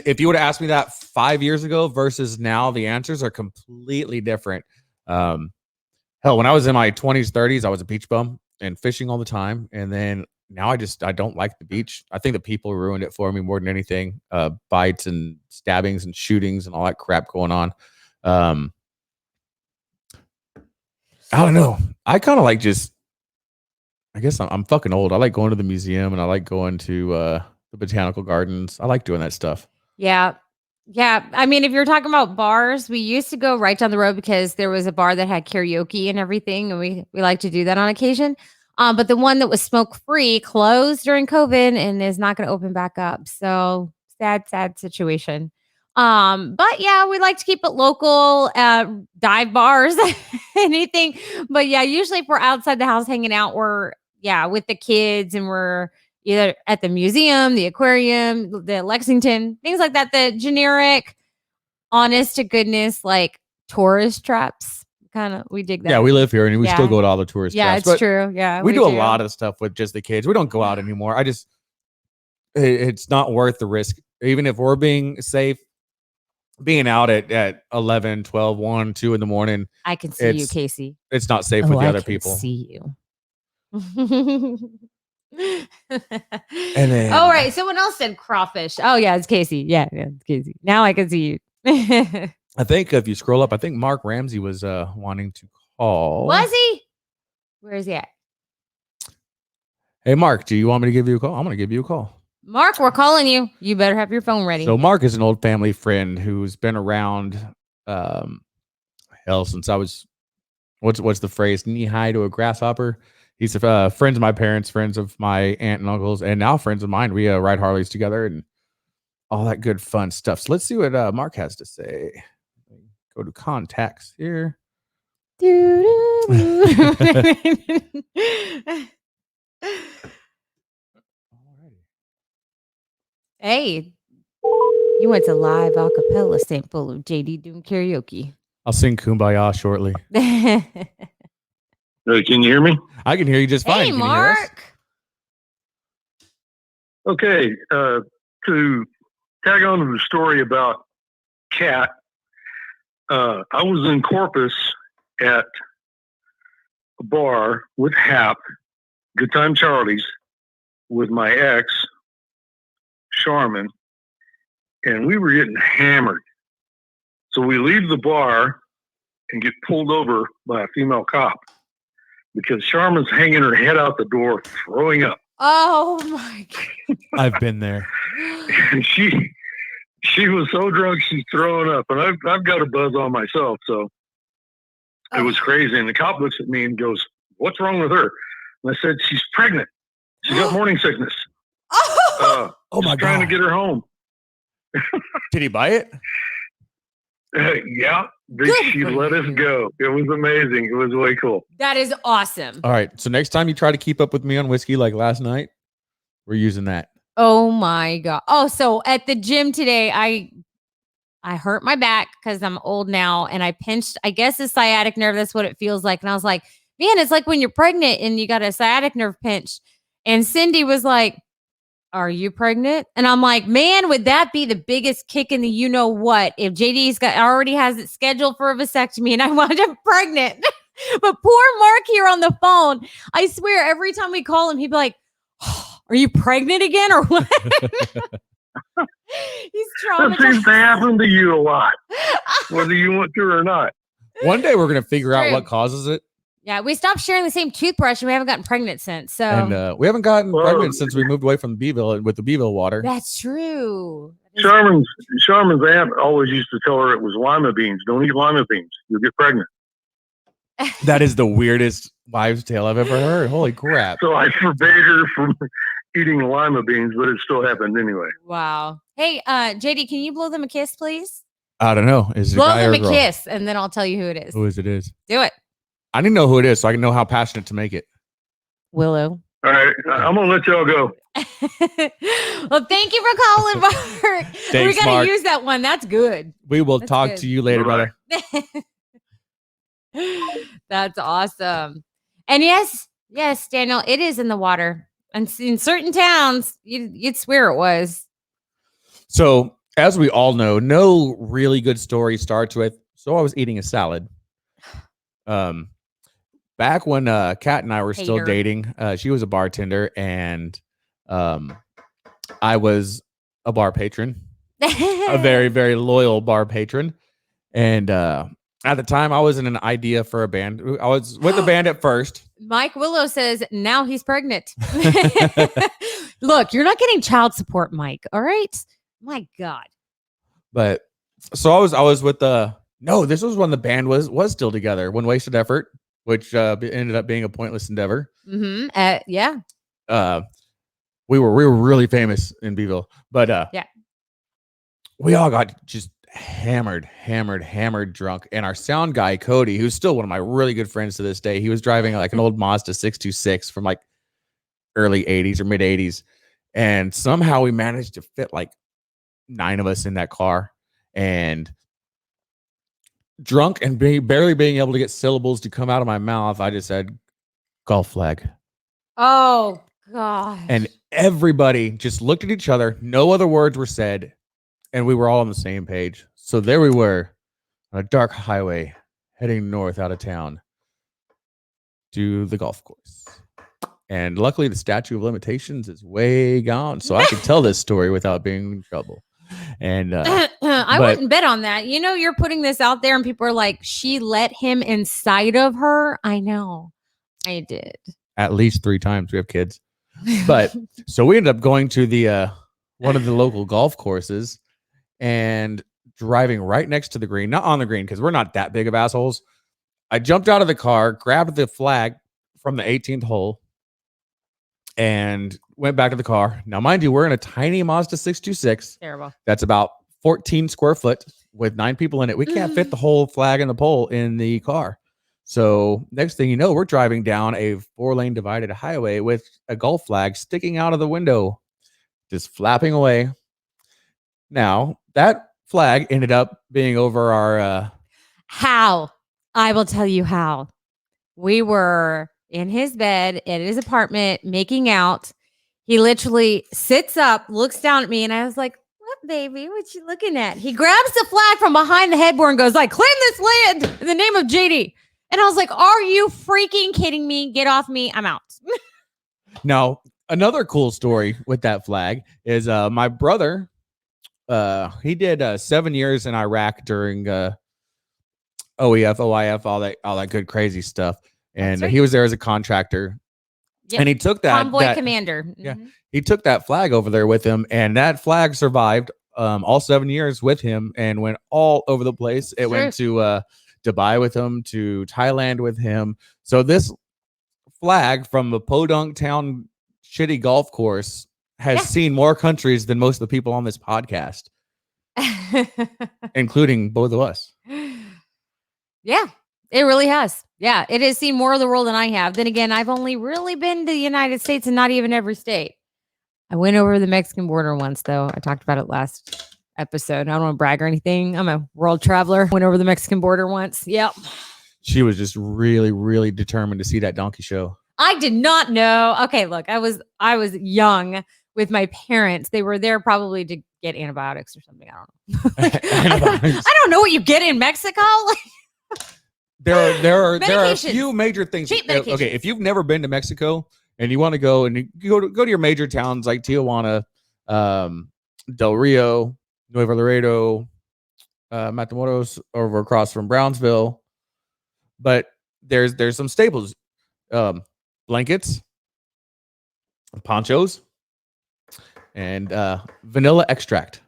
if you would have asked me that 5 years ago versus now, the answers are completely different. Hell, when I was in my 20s, 30s, I was a beach bum and fishing all the time. And then now I don't like the beach. I think the people ruined it for me more than anything. Bites and stabbings and shootings and all that crap going on. I don't know. I kind of like I guess I'm fucking old. I like going to the museum and I like going to the botanical gardens. I like doing that stuff. Yeah. Yeah. I mean, if you're talking about bars, we used to go right down the road because there was a bar that had karaoke and everything. And we like to do that on occasion. But the one that was smoke free closed during COVID and is not going to open back up. So sad situation. But yeah, we like to keep it local, dive bars, anything. But yeah, usually if we're outside the house hanging out, we're with the kids and we're either at the museum, the aquarium, the Lexington, things like that. The generic, honest to goodness, like tourist traps. Kind of, we dig that. Yeah, we live here and we still go to all the tourist traps. Yeah, it's true. Yeah, we do a lot of stuff with just the kids. We don't go out anymore. It's not worth the risk. Even if we're being safe, being out at 11, 12, 1, 2 in the morning. I can see you, Casey. It's not safe with the other people. See you. And then, all right, someone else said crawfish. Oh yeah, it's Casey. Yeah, it's Casey. Now I can see you. I think if you scroll up, I think Mark Ramsey was wanting to call. Was he? Where is he at? Hey Mark, do you want me to give you a call? I'm going to give you a call. Mark, we're calling you. You better have your phone ready. So Mark is an old family friend who's been around since I was what's the phrase, knee high to a grasshopper. He's friends of my parents, friends of my aunt and uncles, and now friends of mine. We ride Harleys together and all that good fun stuff. So let's see what Mark has to say. Go to contacts here. Hey, You went to live acapella sample of JD doing karaoke. I'll sing Kumbaya shortly. Hey, Can you hear me? I can hear you just fine. Can you hear us? Mark. Okay. To tag on to the story about Cat, I was in Corpus at a bar with Hap, Good Time Charlie's, with my ex, Charmin, and we were getting hammered. So we leave the bar and get pulled over by a female cop because Charmin's hanging her head out the door, throwing up. Oh my God. I've been there. And she was so drunk she's throwing up, and I've got a buzz on myself, so it was crazy. And the cop looks at me and goes, "What's wrong with her?" And I said, "She's pregnant. She got morning sickness. Oh my God! Trying to get her home." Did he buy it? Yeah, she let us go. It was amazing. It was way cool. That is awesome. All right. So next time you try to keep up with me on whiskey like last night, we're using that. Oh my God. Oh, so at the gym today, I hurt my back because I'm old now, and I pinched, I guess, a sciatic nerve. That's what it feels like. And I was like, man, it's like when you're pregnant and you got a sciatic nerve pinch. And Cindy was like, "Are you pregnant?" And I'm like, man, would that be the biggest kick in the you know what if JD's already has it scheduled for a vasectomy and I wound up pregnant. But poor Mark here on the phone, I swear every time we call him, he'd be like, "Oh, are you pregnant again or what?" He's That traumatized. seems to happen to you a lot, whether you want to or not. One day we're gonna figure out what causes it, Yeah, we stopped sharing the same toothbrush and we haven't gotten pregnant since. So and we haven't gotten pregnant since we moved away from Beeville with the Beeville water. that's true. Charmin's aunt always used to tell her it was lima beans. Don't eat lima beans. You'll get pregnant. That is the weirdest wives' tale I've ever heard. Holy crap! So I forbade her from eating lima beans, but it still happened anyway. Wow. Hey, JD, can you blow them a kiss, please? I don't know. Is it Blow a guy them or a a girl? kiss, and then I'll tell you who it is. Who is it? Is Do it, I need to know who it is so I can know how passionate to make it. Willow. All right, I'm gonna let y'all go. Well, thank you for calling, Mark. We gotta Mark. use that one. That's good. We will That's talk good. to you later, brother. That's awesome. And yes, Daniel, it is in the water. And in certain towns, you'd swear it was. So, as we all know, no really good story starts with, "So I was eating a salad." Back when Kat and I were still Hater. dating, she was a bartender, and I was a bar patron, a very, very loyal bar patron. And at the time, I was in an idea for a band. I was with the band at first. Mike Willow says now he's pregnant. Look, you're not getting child support, Mike. All right. My God. But so I was with no, this was when the band was still together, when Wasted Effort, which ended up being a pointless endeavor. Mm-hmm. Yeah. We were really famous in Beeville, but Yeah. we all got just hammered drunk. And our sound guy, Cody, who's still one of my really good friends to this day, he was driving like an old Mazda 626 from like early 80s or mid 80s. And somehow we managed to fit like 9 of us in that car, and drunk and barely being able to get syllables to come out of my mouth, I just said, "Golf flag." Oh, God. And everybody just looked at each other. No other words were said. And we were all on the same page. So there we were on a dark highway heading north out of town to the golf course. And luckily, the statute of limitations is way gone. So I could tell this story without being in trouble. And I wouldn't bet on that. You know, you're putting this out there and people are like, she let him inside of her. I know. I did. At least 3 times. We have kids. But so we ended up going to the one of the local golf courses and driving right next to the green, not on the green, because we're not that big of assholes. I jumped out of the car, grabbed the flag from the 18th hole, and went back to the car. Now, mind you, we're in a tiny Mazda 626. Terrible. That's about 14 square foot with 9 people in it. We can't fit the whole flag and the pole in the car. So next thing you know, we're driving down a 4-lane divided highway with a golf flag sticking out of the window, just flapping away. Now, that flag ended up being over our How? I will tell you how. We were in his bed at his apartment making out. He literally sits up, looks down at me, and I was like, "What, baby? What you looking at?" He grabs the flag from behind the headboard and goes, "Like, claim this land in the name of JD." And I was like, "Are you freaking kidding me? Get off me! I'm out." Now, another cool story with that flag is my brother. He did 7 years in Iraq during OEF, OIF, all that good crazy stuff, and right. he was there as a contractor. Yep. And he took that Convoy commander. Yeah, he took that flag over there with him, and that flag survived all 7 years with him and went all over the place. It went to Dubai with him, to Thailand with him. So this flag from the Podunk Town shitty golf course has seen more countries than most of the people on this podcast, including both of us. Yeah, it really has. Yeah, it has seen more of the world than I have. Then again, I've only really been to the United States and not even every state. I went over the Mexican border once, though. I talked about it last episode. I don't want to brag or anything. I'm a world traveler. Went over the Mexican border once. Yep. She was just really, really determined to see that donkey show. I did not know. Okay, look, I was young with my parents. They were there probably to get antibiotics or something. I don't know. I don't know what you get in Mexico. There are a few major things. Okay, if you've never been to Mexico and you want to go and you go to your major towns like Tijuana, Del Rio, Nuevo Laredo, Matamoros, over across from Brownsville, but there's some staples, blankets, ponchos, and vanilla extract.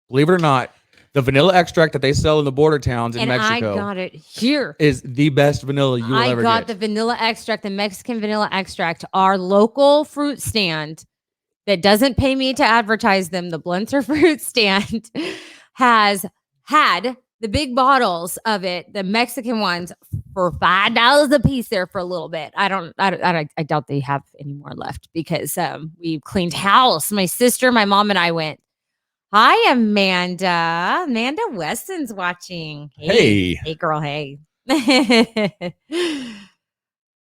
Believe it or not, the vanilla extract that they sell in the border towns in Mexico, I got it here, is the best vanilla you will ever get. I got the vanilla extract, the Mexican vanilla extract. Our local fruit stand that doesn't pay me to advertise them, the Blunter fruit stand, has had the big bottles of it, the Mexican ones, for $5 a piece there for a little bit. I doubt they have any more left because we cleaned house. My sister, my mom, and I went. Hi, Amanda. Amanda Weston's watching. Hey. Hey, girl. Hey.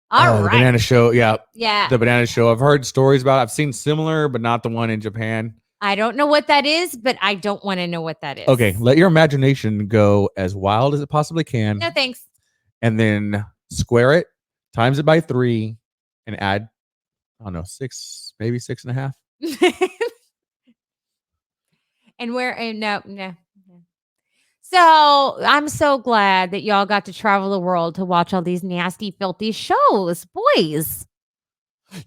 All right. The banana show. Yeah. Yeah. The banana show. I've heard stories about it. I've seen similar, but not the one in Japan. I don't know what that is, but I don't want to know what that is. Okay. Let your imagination go as wild as it possibly can. No, thanks. And then square it, times it by 3, and add, I don't know, 6, maybe 6.5. And no. So I'm so glad that y'all got to travel the world to watch all these nasty, filthy shows, boys.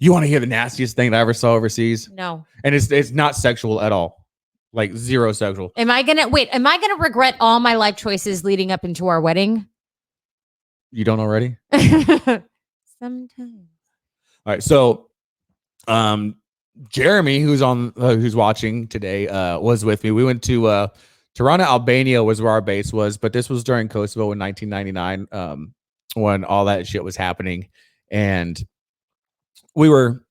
You want to hear the nastiest thing that I ever saw overseas? No. And it's not sexual at all. Like zero sexual. Am I gonna regret all my life choices leading up into our wedding? You don't already? Sometimes. All right. So Jeremy, who's watching today, was with me. We went to Tirana, Albania was where our base was, but this was during Kosovo in 1999, when all that shit was happening. And we were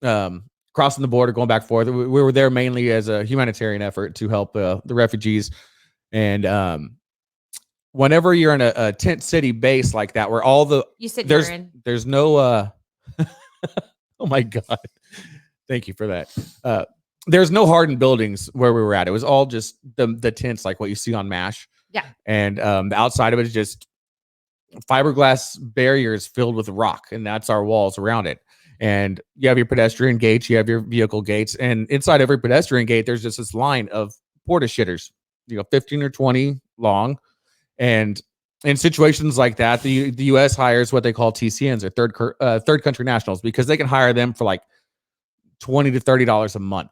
crossing the border, going back and forth. We were there mainly as a humanitarian effort to help the refugees. And whenever you're in a tent city base like that, where all the there's no oh my God. Thank you for that. There's no hardened buildings where we were at. It was all just the tents, like what you see on MASH. Yeah. And the outside of it is just fiberglass barriers filled with rock, and that's our walls around it. And you have your pedestrian gates, you have your vehicle gates, and inside every pedestrian gate, there's just this line of porta shitters, 15 or 20 long. And in situations like that, the U.S. hires what they call TCNs, or third country nationals, because they can hire them for like $20 to $30 a month.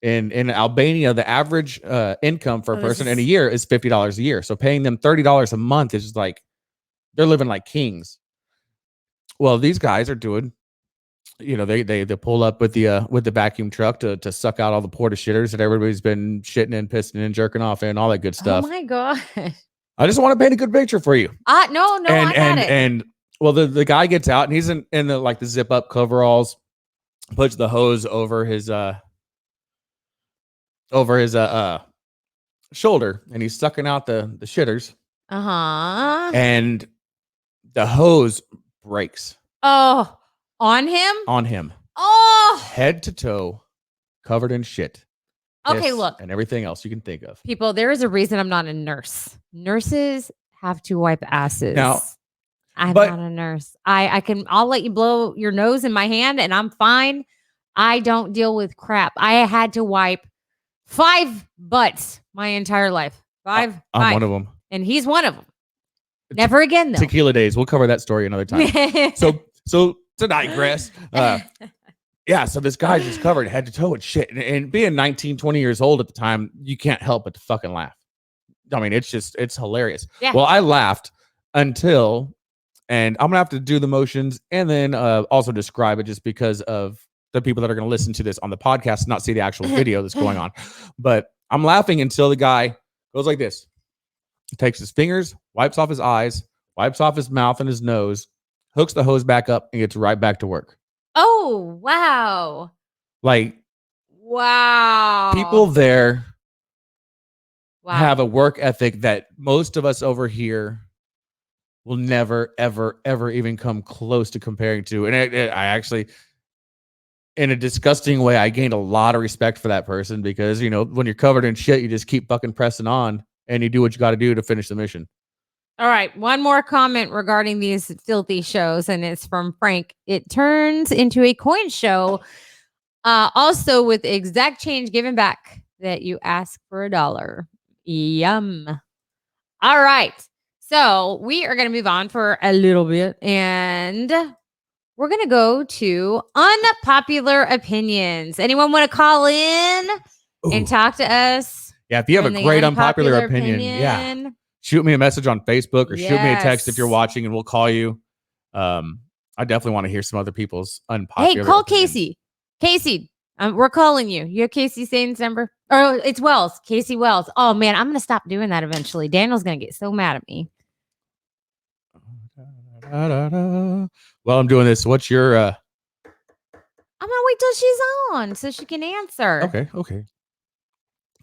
In Albania, the average income for a person in a year is $50 a year. So paying them $30 a month is just like, they're living like kings. Well, these guys are doing, they pull up with the vacuum truck to suck out all the porta shitters that everybody's been shitting and pissing and jerking off and all that good stuff. Oh my God. I just want to paint a good picture for you. No, I got it. And well, the guy gets out and he's in the zip up coveralls, puts the hose over his shoulder, and he's sucking out the shitters, Uh-huh. and the hose breaks Oh, on him? on him, Oh, head to toe, covered in shit. okay, piss, look. and everything else you can think of. People, there is a reason I'm not a nurse. Nurses have to wipe asses. Now, I'm but- not a nurse. I'll let you blow your nose in my hand and I'm fine. I don't deal with crap. I had to wipe 5 butts my entire life. Five. I'm one of them. And he's one of them. Never again, though. Tequila days. We'll cover that story another time. So to digress. Yeah, so this guy's just covered head to toe in shit. And being 19, 20 years old at the time, you can't help but to fucking laugh. I mean, it's hilarious. Yeah. Well, I laughed until, and I'm going to have to do the motions and then also describe it just because of the people that are going to listen to this on the podcast, not see the actual video that's going on. But I'm laughing until the guy goes like this. He takes his fingers, wipes off his eyes, wipes off his mouth and his nose, hooks the hose back up, and gets right back to work. Oh, wow. Like, wow. people there wow. have a work ethic that most of us over here will never, ever, ever even come close to comparing to. And I actually, in a disgusting way, I gained a lot of respect for that person because, you know, when you're covered in shit, you just keep fucking pressing on and you do what you got to do to finish the mission. All right. One more comment regarding these filthy shows, and it's from Frank. It turns into a coin show. Also with exact change given back that you ask for $1. Yum. All right. So we are going to move on for a little bit, and we're going to go to unpopular opinions. Anyone want to call in and talk to us? Yeah, if you have a great unpopular opinion, yeah. Shoot me a message on Facebook or shoot me a text if you're watching and we'll call you. I definitely want to hear some other people's unpopular. Hey, call opinions. Casey. Casey, we're calling you. You have Casey Satan's number? Oh, it's Wells. Casey Wells. Oh, man, I'm going to stop doing that eventually. Daniel's going to get so mad at me. Well, I'm doing this. What's your... I'm going to wait till she's on so she can answer. Okay.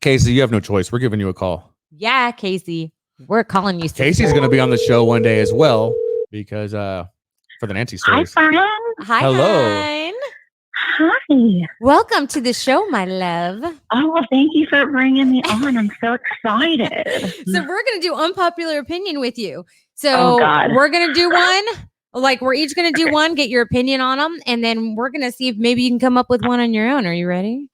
Casey, you have no choice. We're giving you a call. Yeah, Casey. We're calling you. Casey's going to be on the show one day as well because for the Nancy stories. Hi, friend. Hi, Hello. Hein. Hi. Welcome to the show, my love. Oh, well, thank you for bringing me on. I'm so excited. So we're going to do unpopular opinion with you. So Oh, God. we're going to do one. Like, we're each going to do one, get your opinion on them, and then we're going to see if maybe you can come up with one on your own. Are you ready?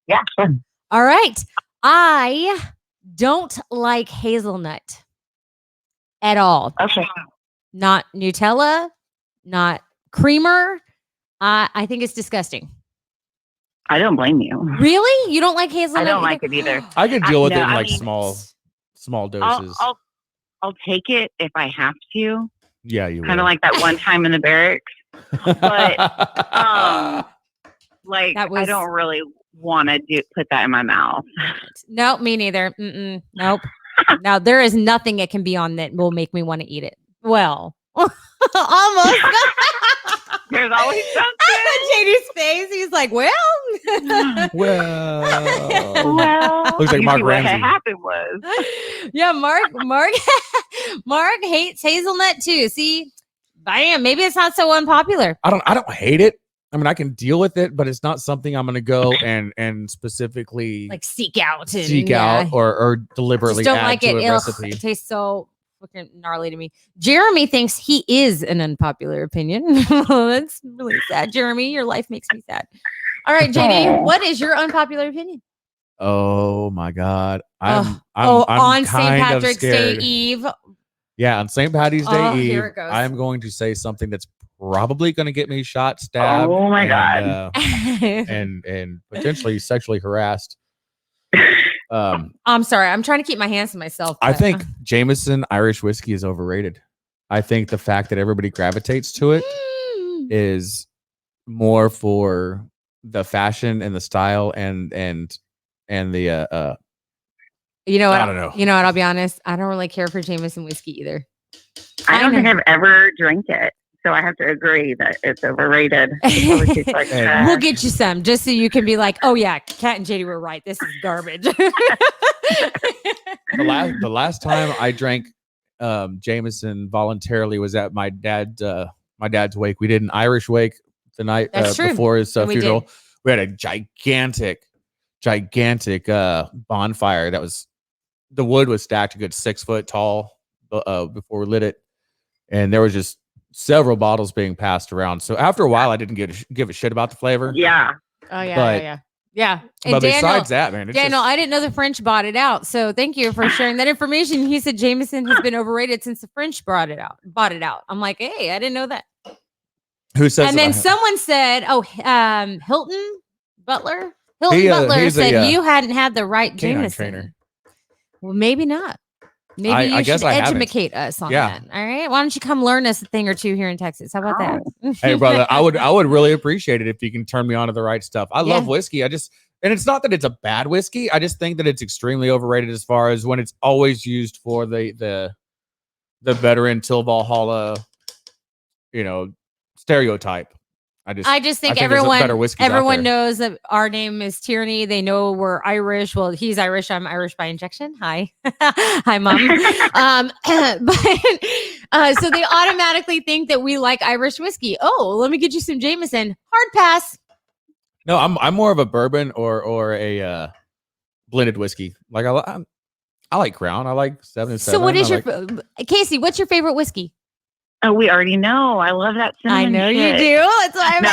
Yeah, sure. All right. I don't like hazelnut at all. Okay. Not Nutella, not creamer. I think it's disgusting. I don't blame you. Really? You don't like hazelnut? I don't like it either. I could deal with No, it in I like mean, small doses. I'll take it if I have to. Yeah, you Kind of like that one time in the barracks. Like, That was- I don't really want to put that in my mouth. Nope, me neither. Nope. Now, there is nothing that can be on that will make me want to eat it. Well, almost. There's always something. JD's face. He's like, well. well, Well, looks like Mark usually what Ramsey. had happened was Yeah, Mark hates hazelnut too. See, bam, maybe it's not so unpopular. I don't hate it. I mean, I can deal with it, but it's not something I'm going to go and specifically Like seek out or deliberately just don't add like to it. a Ugh, recipe. it tastes so fucking gnarly to me. Jeremy thinks he is an unpopular opinion. That's really sad. Jeremy, your life makes me sad. All right, JD, what is your unpopular opinion? Oh my God. I'm on St. kind of Patrick's Day scared. Eve. Yeah, on St. Patty's Day Oh, Eve, here it goes. I'm going to say something that's probably going to get me shot, stabbed. Oh my and, God. and potentially sexually harassed. I'm sorry. I'm trying to keep my hands to myself. I but- think Jameson Irish whiskey is overrated. I think the fact that everybody gravitates to it is more for the fashion and the style and the You know what? I don't know. You know what? I'll be honest. I don't really care for Jameson whiskey either. I don't think I've ever drank it. So I have to agree that it's overrated. It probably tastes like Hey, trash. We'll get you some just so you can be like, oh yeah, Kat and JD were right. This is garbage. The last time I drank Jameson voluntarily was at my dad's wake. We did an Irish wake the night That's true. before his And we funeral. did. We had a gigantic bonfire. The wood was stacked a good 6 foot tall before we lit it, and there was just several bottles being passed around. So after a while, I didn't give a shit about the flavor. Yeah. Oh yeah, But- yeah. And But Daniel, besides that, man, it's Daniel, just, I didn't know the French bought it out. So thank you for sharing that information. He said Jameson has been overrated since the French bought it out. I'm like, hey, I didn't know that. who says? And then that I- someone said, Hilton Butler he's said you hadn't had the right canine Jameson. trainer. Well, maybe not. Maybe I you guess should I haven't. educate us on Yeah. that. All right. Why don't you come learn us a thing or two here in Texas? How about that? Hey, brother, I would really appreciate it if you can turn me on to the right stuff. I love whiskey. And it's not that it's a bad whiskey. I just think that it's extremely overrated as far as when it's always used for the veteran till Valhalla, stereotype. I just think there's better whiskeys out everyone there. knows that our name is Tierney. They know we're Irish. Well, he's Irish. I'm Irish by injection. Hi. Hi, Mom. So they automatically think that we like Irish whiskey. Oh, let me get you some Jameson. Hard pass. No, I'm more of a bourbon or a blended whiskey. Like I like Crown. I like 7 So what is Casey, what's your favorite whiskey? Oh, we already know. I love that I cinnamon know you shit. do. That's why I'm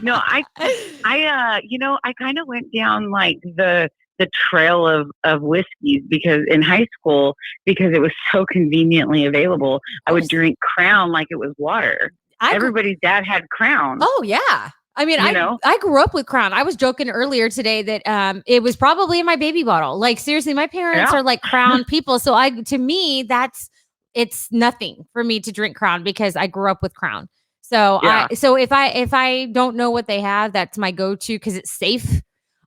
No, asking. I kind of went down like the trail of whiskeys because in high school, because it was so conveniently available, I would drink Crown like it was water. Everybody's dad had Crown. Oh yeah. I mean, You know? I grew up with Crown. I was joking earlier today that it was probably in my baby bottle. Like seriously, my parents are like Crown people. So to me, it's nothing for me to drink Crown because I grew up with Crown. So if I don't know what they have, that's my go-to because it's safe.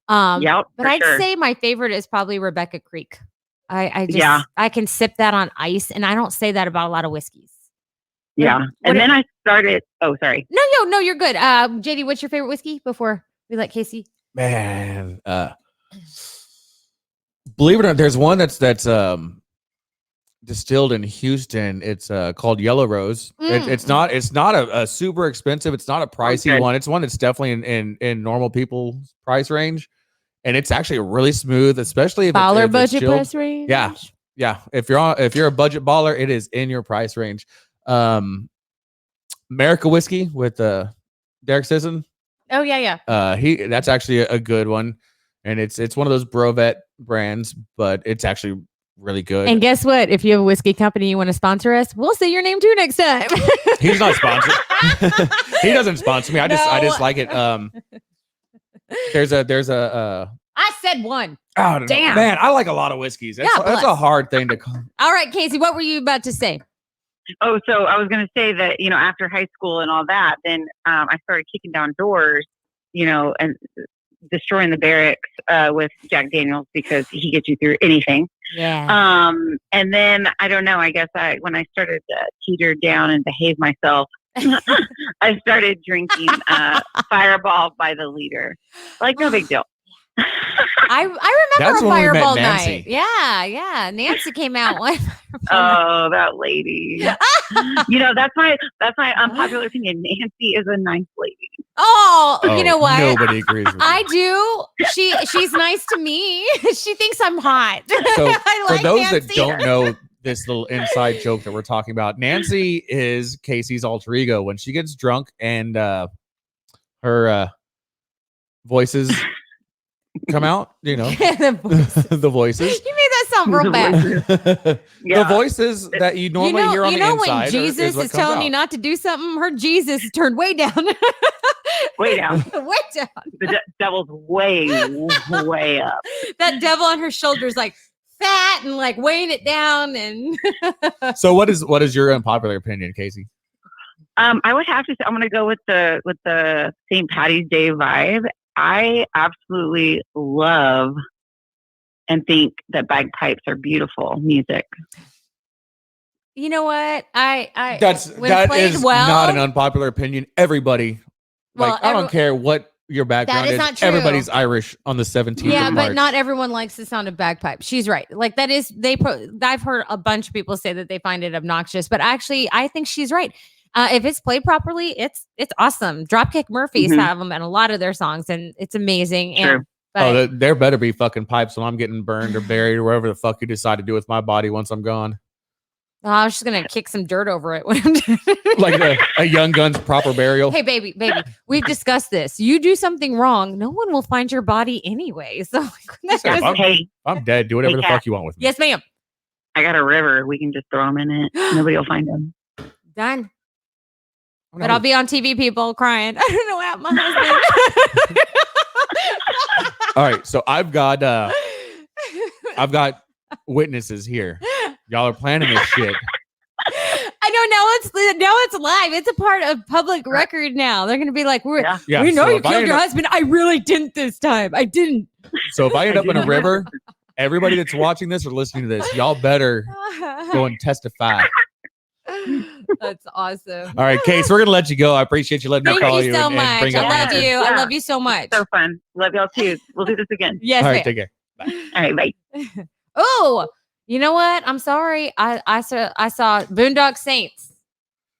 But I'd say my favorite is probably Rebecca Creek. I can sip that on ice, and I don't say that about a lot of whiskeys. Yeah. And then I started. Oh, sorry. No, you're good. JD, what's your favorite whiskey before we let Casey? Man, believe it or not, there's one that's distilled in Houston. It's called Yellow Rose. It's not a super expensive. It's not a pricey one. It's one that's definitely in normal people's price range, and it's actually really smooth, especially if baller it's budget chilled. price range. Yeah. If you're a budget baller, it is in your price range. America whiskey with Derek Sisson. Oh yeah. That's actually a good one, and it's one of those Brovet brands, but it's actually really good. And guess what? If you have a whiskey company you want to sponsor us, we'll say your name too next time. He's not sponsored. He doesn't sponsor me. I just like it. There's a I said one. Oh, damn, man, I like a lot of whiskeys. That's a hard thing to call. All right, Casey, what were you about to say? Oh, so I was going to say that, after high school and all that, then I started kicking down doors, and destroying the barracks with Jack Daniels because he gets you through anything. Yeah. And then I don't know. I guess when I started to teeter down and behave myself, I started drinking Fireball by the liter. Like no big deal. I remember That's a when we met Fireball Nancy. night. Yeah. Nancy came out one. Oh, that lady. That's my unpopular opinion. Nancy is a nice lady. Oh, you know what? Nobody agrees with I you. do. She's nice to me. She thinks I'm hot. So I for like those Nancy. that don't know this little inside joke that we're talking about, Nancy is Casey's alter ego. When she gets drunk and her voices come out, the voices. You made that sound real bad. The voices that you normally hear on the inside. When Jesus is telling you not to do something, her Jesus is turned way down. Way down. Way down. The devil's way up. That devil on her shoulders, like fat and like weighing it down. And so, what is your unpopular opinion, Casey? I would have to say I'm going to go with the St. Paddy's Day vibe. I absolutely love and think that bagpipes are beautiful music. You know what? I when that played is well, not an unpopular opinion. Everybody, Well, I don't care what your background is is. not true. Everybody's Irish on the 17th Yeah, of but March. not everyone likes the sound of bagpipes. She's right. Like that is I've heard a bunch of people say that they find it obnoxious, but actually, I think she's right. If it's played properly, it's awesome. Dropkick Murphys have them in a lot of their songs, and it's amazing. True. But there better be fucking pipes when I'm getting burned or buried or whatever the fuck you decide to do with my body once I'm gone. I was just gonna kick some dirt over it when I'm done. Like a Young Guns proper burial. Hey, baby, we've discussed this. You do something wrong, no one will find your body anyway. So Hey, I'm dead. Do whatever the fuck you want with me. Yes, ma'am. I got a river. We can just throw them in it. Nobody will find them. Done. But I'll be on TV, people crying. I don't know what happened to my husband. All right, so I've got witnesses here. Y'all are planning this shit. I know now it's live. It's a part of public record now. They're gonna be like, we know so you if I killed end your up- husband. I really didn't this time. I didn't. So if I end up in a river, everybody that's watching this or listening to this, y'all better go and testify. That's awesome. All right, Case, we're gonna let you go. I appreciate you letting me Thank call you you so and much. bring I up love my you. Yeah. I love you so much. So fun. Love y'all too. We'll do this again. Yes, All right, ma'am. take care. All right, bye. Oh, you know what? I'm sorry. I saw Boondock Saints.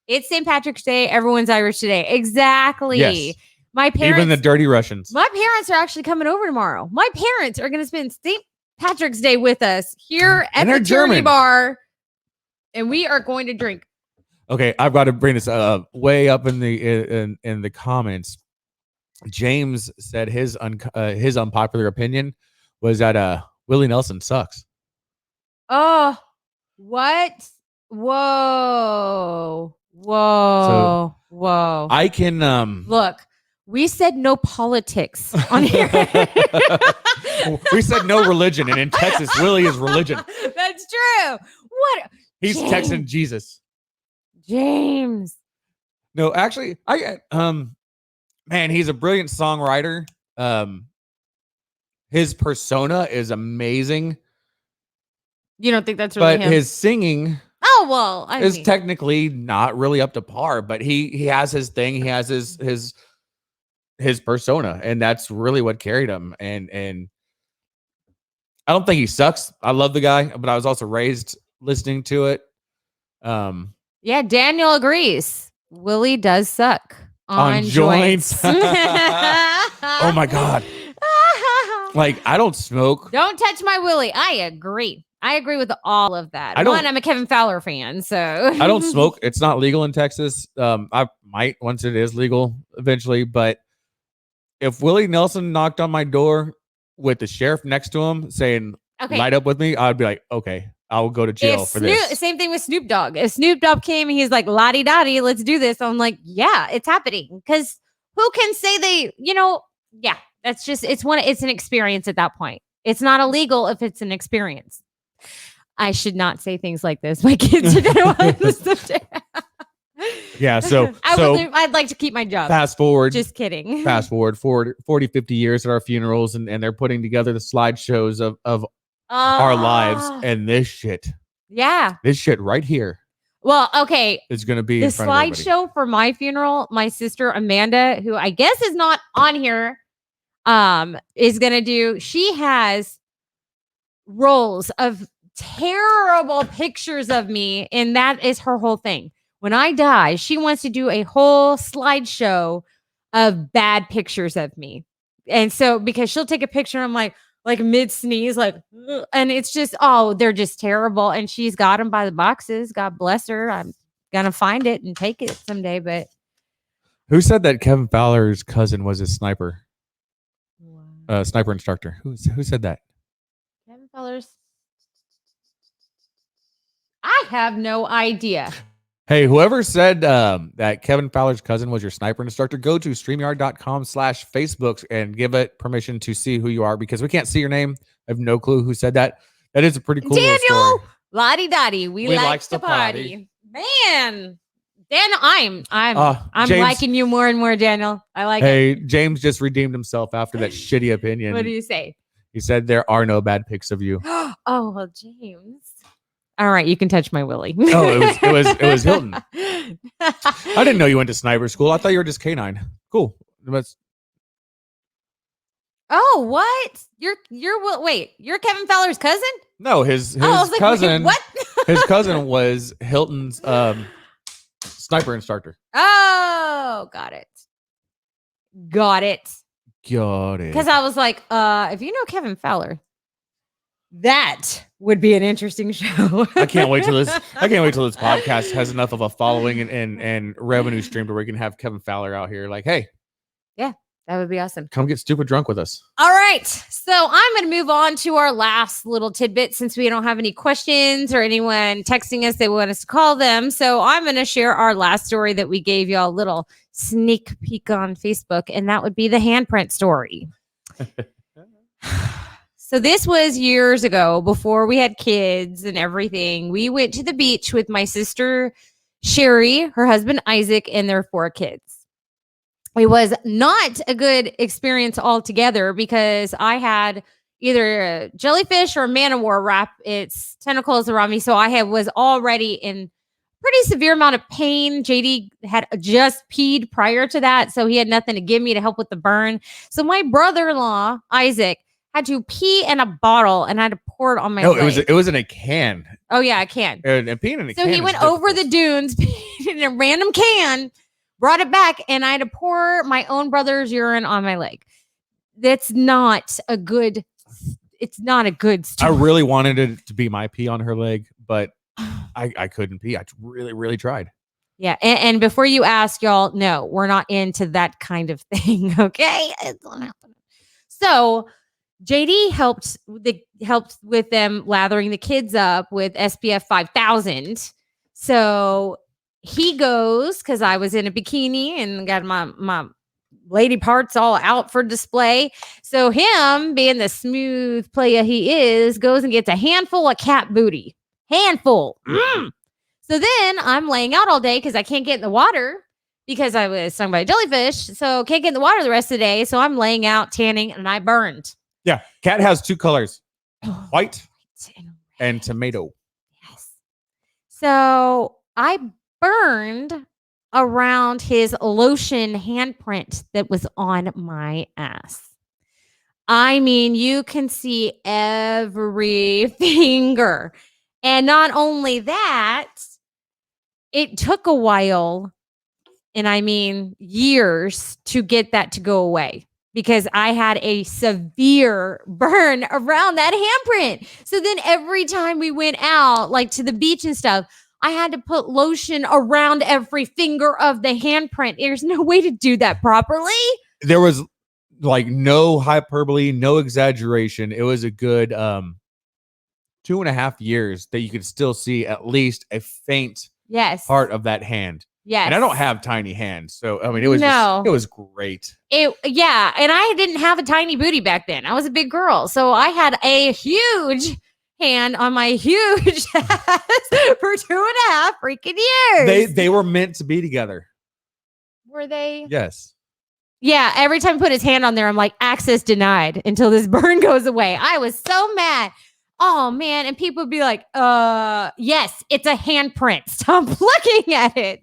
It's St. Patrick's Day. Everyone's Irish today. Exactly. Yes. My parents. Even the dirty Russians. My parents are actually coming over tomorrow. My parents are going to spend St. Patrick's Day with us here at And the they're Journey German. Bar, and we are going to drink. Okay, I've got to bring this way up in the comments. James said his unpopular opinion was that Willie Nelson sucks. Oh, what? Whoa. Whoa. I can Look, we said no politics on here. we said no religion, and in Texas, Willie is religion. That's true. What? He's James. Texan Jesus. James. No, actually, man, he's a brilliant songwriter. His persona is amazing, You don't think that's really but him? his singing Oh, well, I is mean, technically not really up to par. But he has his thing. He has his persona, and that's really what carried him. And I don't think he sucks. I love the guy, but I was also raised listening to it. yeah, Daniel agrees. Willie does suck On joints. Oh my God. Like, I don't smoke. Don't touch my Willie. I agree. I agree with all of that. I don't- One, I'm a Kevin Fowler fan, so I don't smoke. It's not legal in Texas. I might once it is legal eventually. But if Willie Nelson knocked on my door with the sheriff next to him saying, Okay. light up with me, I'd be like, okay, I will go to jail If for this. Same thing with Snoop Dogg. If Snoop Dogg came and he's like, "Lottie Dottie, let's do this," I'm like, "Yeah, it's happening." Because who can say they? Yeah, that's just it's an experience at that point. It's not illegal if it's an experience. I should not say things like this. My kids are gonna want to listen to. Yeah, so I'd like to keep my job. fast forward. Just kidding. Fast forward 40, 50 years at our funerals, and they're putting together the slideshows of our lives, and this shit right here Well, okay. is going to be The in front of everybody. slideshow for my funeral, my sister Amanda, who I guess is not on here, is gonna do. She has rolls of terrible pictures of me, and that is her whole thing. When I die, she wants to do a whole slideshow of bad pictures of me, and so because she'll take a picture, I'm like mid sneeze, like, ugh, and it's just they're just terrible, and she's got them by the boxes. God bless her. I'm gonna find it and take it someday, but. Who said that Kevin Fowler's cousin was a sniper instructor? Who said that? Kevin Fowler's. I have no idea. Hey, whoever said that Kevin Fowler's cousin was your sniper instructor, go to StreamYard.com/Facebook and give it permission to see who you are, because we can't see your name. I have no clue who said that. That is a pretty cool little Daniel, story. Lottie Dottie, we likes to party. Man, Daniel, I'm James- liking you more and more, Daniel. I like it. Hey, James just redeemed himself after that shitty opinion. What do you say? He said there are no bad pics of you. Oh, well, James. All right, you can touch my willy. Oh, it was Hilton. I didn't know you went to sniper school. I thought you were just canine. Cool. That's Oh, what? Wait, you're Kevin Fowler's cousin? no, his I was like, cousin. what? His cousin was Hilton's sniper instructor. Oh, got it. Got it. Because I was like, if you know Kevin Fowler, that would be an interesting show. I can't wait till this podcast has enough of a following and revenue stream to where we can have Kevin Fowler out here. Like, hey, That would be awesome. come get stupid drunk with us. All right. So I'm going to move on to our last little tidbit since we don't have any questions or anyone texting us they want us to call them. So I'm going to share our last story that we gave y'all a little sneak peek on Facebook, and that would be the handprint story. So this was years ago before we had kids and everything. We went to the beach with my sister, Sherry, her husband, Isaac, and their 4 kids. It was not a good experience altogether because I had either a jellyfish or a man of war wrap its tentacles around me. So I was already in pretty severe amount of pain. JD had just peed prior to that, so he had nothing to give me to help with the burn. So my brother-in-law, Isaac, had to pee in a bottle and I had to pour it on my leg. It was in a can. Oh, yeah, a can. And peeing in a can. So he went over the dunes, peed in a random can, brought it back, and I had to pour my own brother's urine on my leg. It's not a good story. I really wanted it to be my pee on her leg, but I couldn't pee. I really, really tried. Yeah. And before you ask, y'all, no, we're not into that kind of thing. Okay. It's not happening. So JD helped with them lathering the kids up with SPF 5000. So he goes, because I was in a bikini and got my lady parts all out for display. So him, being the smooth player he is, goes and gets a handful of cat booty. Handful. So then I'm laying out all day because I can't get in the water because I was stung by a jellyfish. So can't get in the water the rest of the day. So I'm laying out, tanning, and I burned. Yeah. Cat has 2 colors, white and tomato. Yes. So I burned around his lotion handprint that was on my ass. I mean, you can see every finger. And not only that, it took a while, and I mean years, to get that to go away because I had a severe burn around that handprint. So then every time we went out, like to the beach and stuff, I had to put lotion around every finger of the handprint. There's no way to do that properly. There was like no hyperbole, no exaggeration. It was a good 2.5 years that you could still see at least a faint part of that hand. Yes. And I don't have tiny hands. So, I mean, it was it was great. And I didn't have a tiny booty back then. I was a big girl. So I had a huge hand on my huge ass for 2.5 freaking years. They were meant to be together. Were they? Yes. Yeah. Every time he put his hand on there, I'm like, access denied until this burn goes away. I was so mad. Oh man. And people would be like, yes, it's a handprint. Stop looking at it.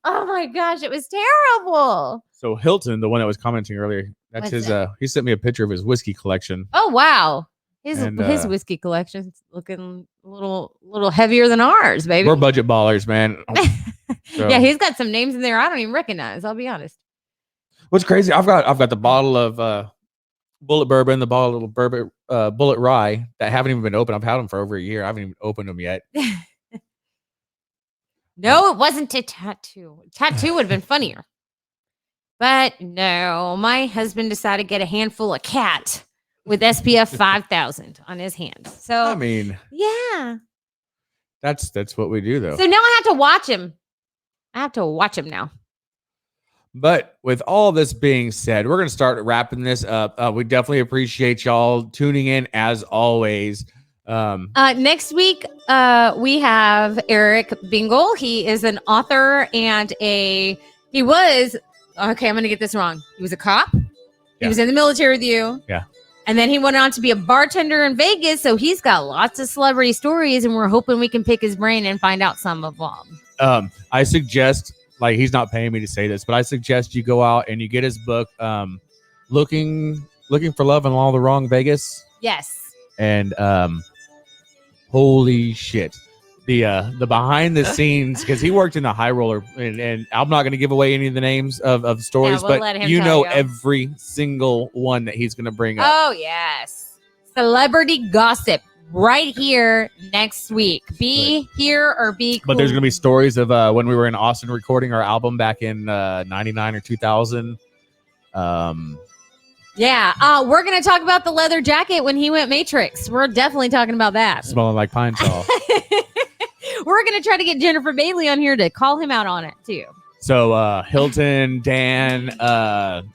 Oh my gosh. It was terrible. So Hilton, the one that was commenting earlier, that's his, he sent me a picture of his whiskey collection. Oh, wow. His whiskey collection's looking a little heavier than ours, baby. We're budget ballers, man. So. Yeah, he's got some names in there I don't even recognize. I'll be honest. What's crazy? I've got the bottle of Bullet Bourbon, the bottle of bourbon, Bullet Rye that haven't even been opened. I've had them for over a year. I haven't even opened them yet. No, it wasn't a tattoo. Tattoo would have been funnier. But no, my husband decided to get a handful of cat with SPF 5000 on his hand. So I mean, yeah, that's what we do though. So now I have to watch him. I have to watch him now. But with all this being said, we're going to start wrapping this up. We definitely appreciate y'all tuning in as always. Next week, we have Eric Bingle. He is an author and I'm going to get this wrong. He was a cop. He was in the military with you. Yeah. And then he went on to be a bartender in Vegas, so he's got lots of celebrity stories, and we're hoping we can pick his brain and find out some of them. I suggest, like, he's not paying me to say this, but I suggest you go out and you get his book, Looking for Love in All the Wrong Vegas. Yes. And holy shit. The behind the scenes, because he worked in the high roller, and I'm not going to give away any of the names of stories, we'll but you know every single one that he's going to bring up. Oh, yes. Celebrity gossip right here next week. Be here or be cool. But there's going to be stories of when we were in Austin recording our album back in 99 or 2000. Yeah. We're going to talk about the leather jacket when he went Matrix. We're definitely talking about that. Smelling like pine saw. We're going to try to get Jennifer Bailey on here to call him out on it, too. So, Hilton, Dan,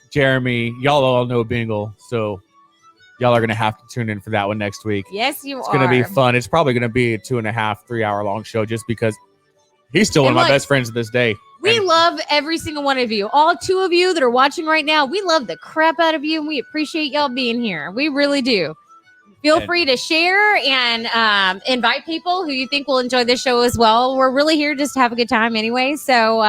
Jeremy, y'all all know Bingle. So, y'all are going to have to tune in for that one next week. Yes, you are. It's going to be fun. It's probably going to be a 2.5, 3 hour long show just because he's still one of my best friends to this day. We love every single one of you. All 2 of you that are watching right now, we love the crap out of you, and we appreciate y'all being here. We really do. Feel free to share and invite people who you think will enjoy this show as well. We're really here just to have a good time anyway. So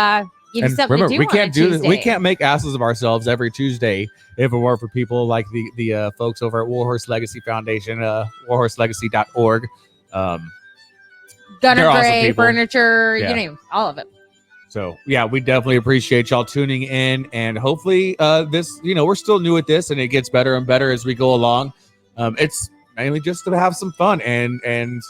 give you something to do. We can't do this. We can't make asses of ourselves every Tuesday if it weren't for people like the folks over at Warhorse Legacy Foundation, warhorselegacy.org. Gunner Gray, furniture, you know, all of it. So, yeah, we definitely appreciate y'all tuning in. And hopefully this, we're still new at this and it gets better and better as we go along. It's mainly just to have some fun. And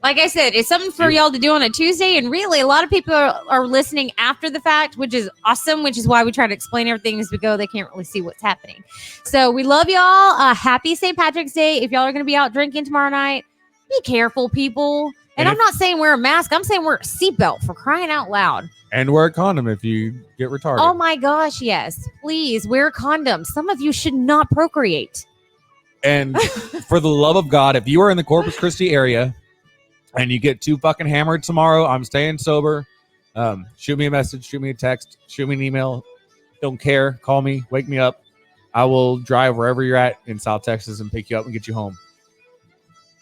like I said, it's something for y'all to do on a Tuesday. And really, a lot of people are listening after the fact, which is awesome, which is why we try to explain everything as we go. They can't really see what's happening. So we love y'all. Happy St. Patrick's Day. If y'all are going to be out drinking tomorrow night, be careful, people. And I'm not saying wear a mask. I'm saying wear a seatbelt, for crying out loud. And wear a condom if you get retarded. Oh, my gosh, yes. Please wear a condom. Some of you should not procreate. And for the love of God, if you are in the Corpus Christi area and you get too fucking hammered tomorrow, I'm staying sober. Shoot me a message, shoot me a text, shoot me an email. Don't care. Call me, wake me up. I will drive wherever you're at in South Texas and pick you up and get you home.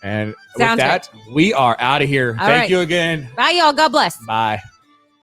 And with that, we are out of here. Thank you again. Bye, y'all. God bless. Bye.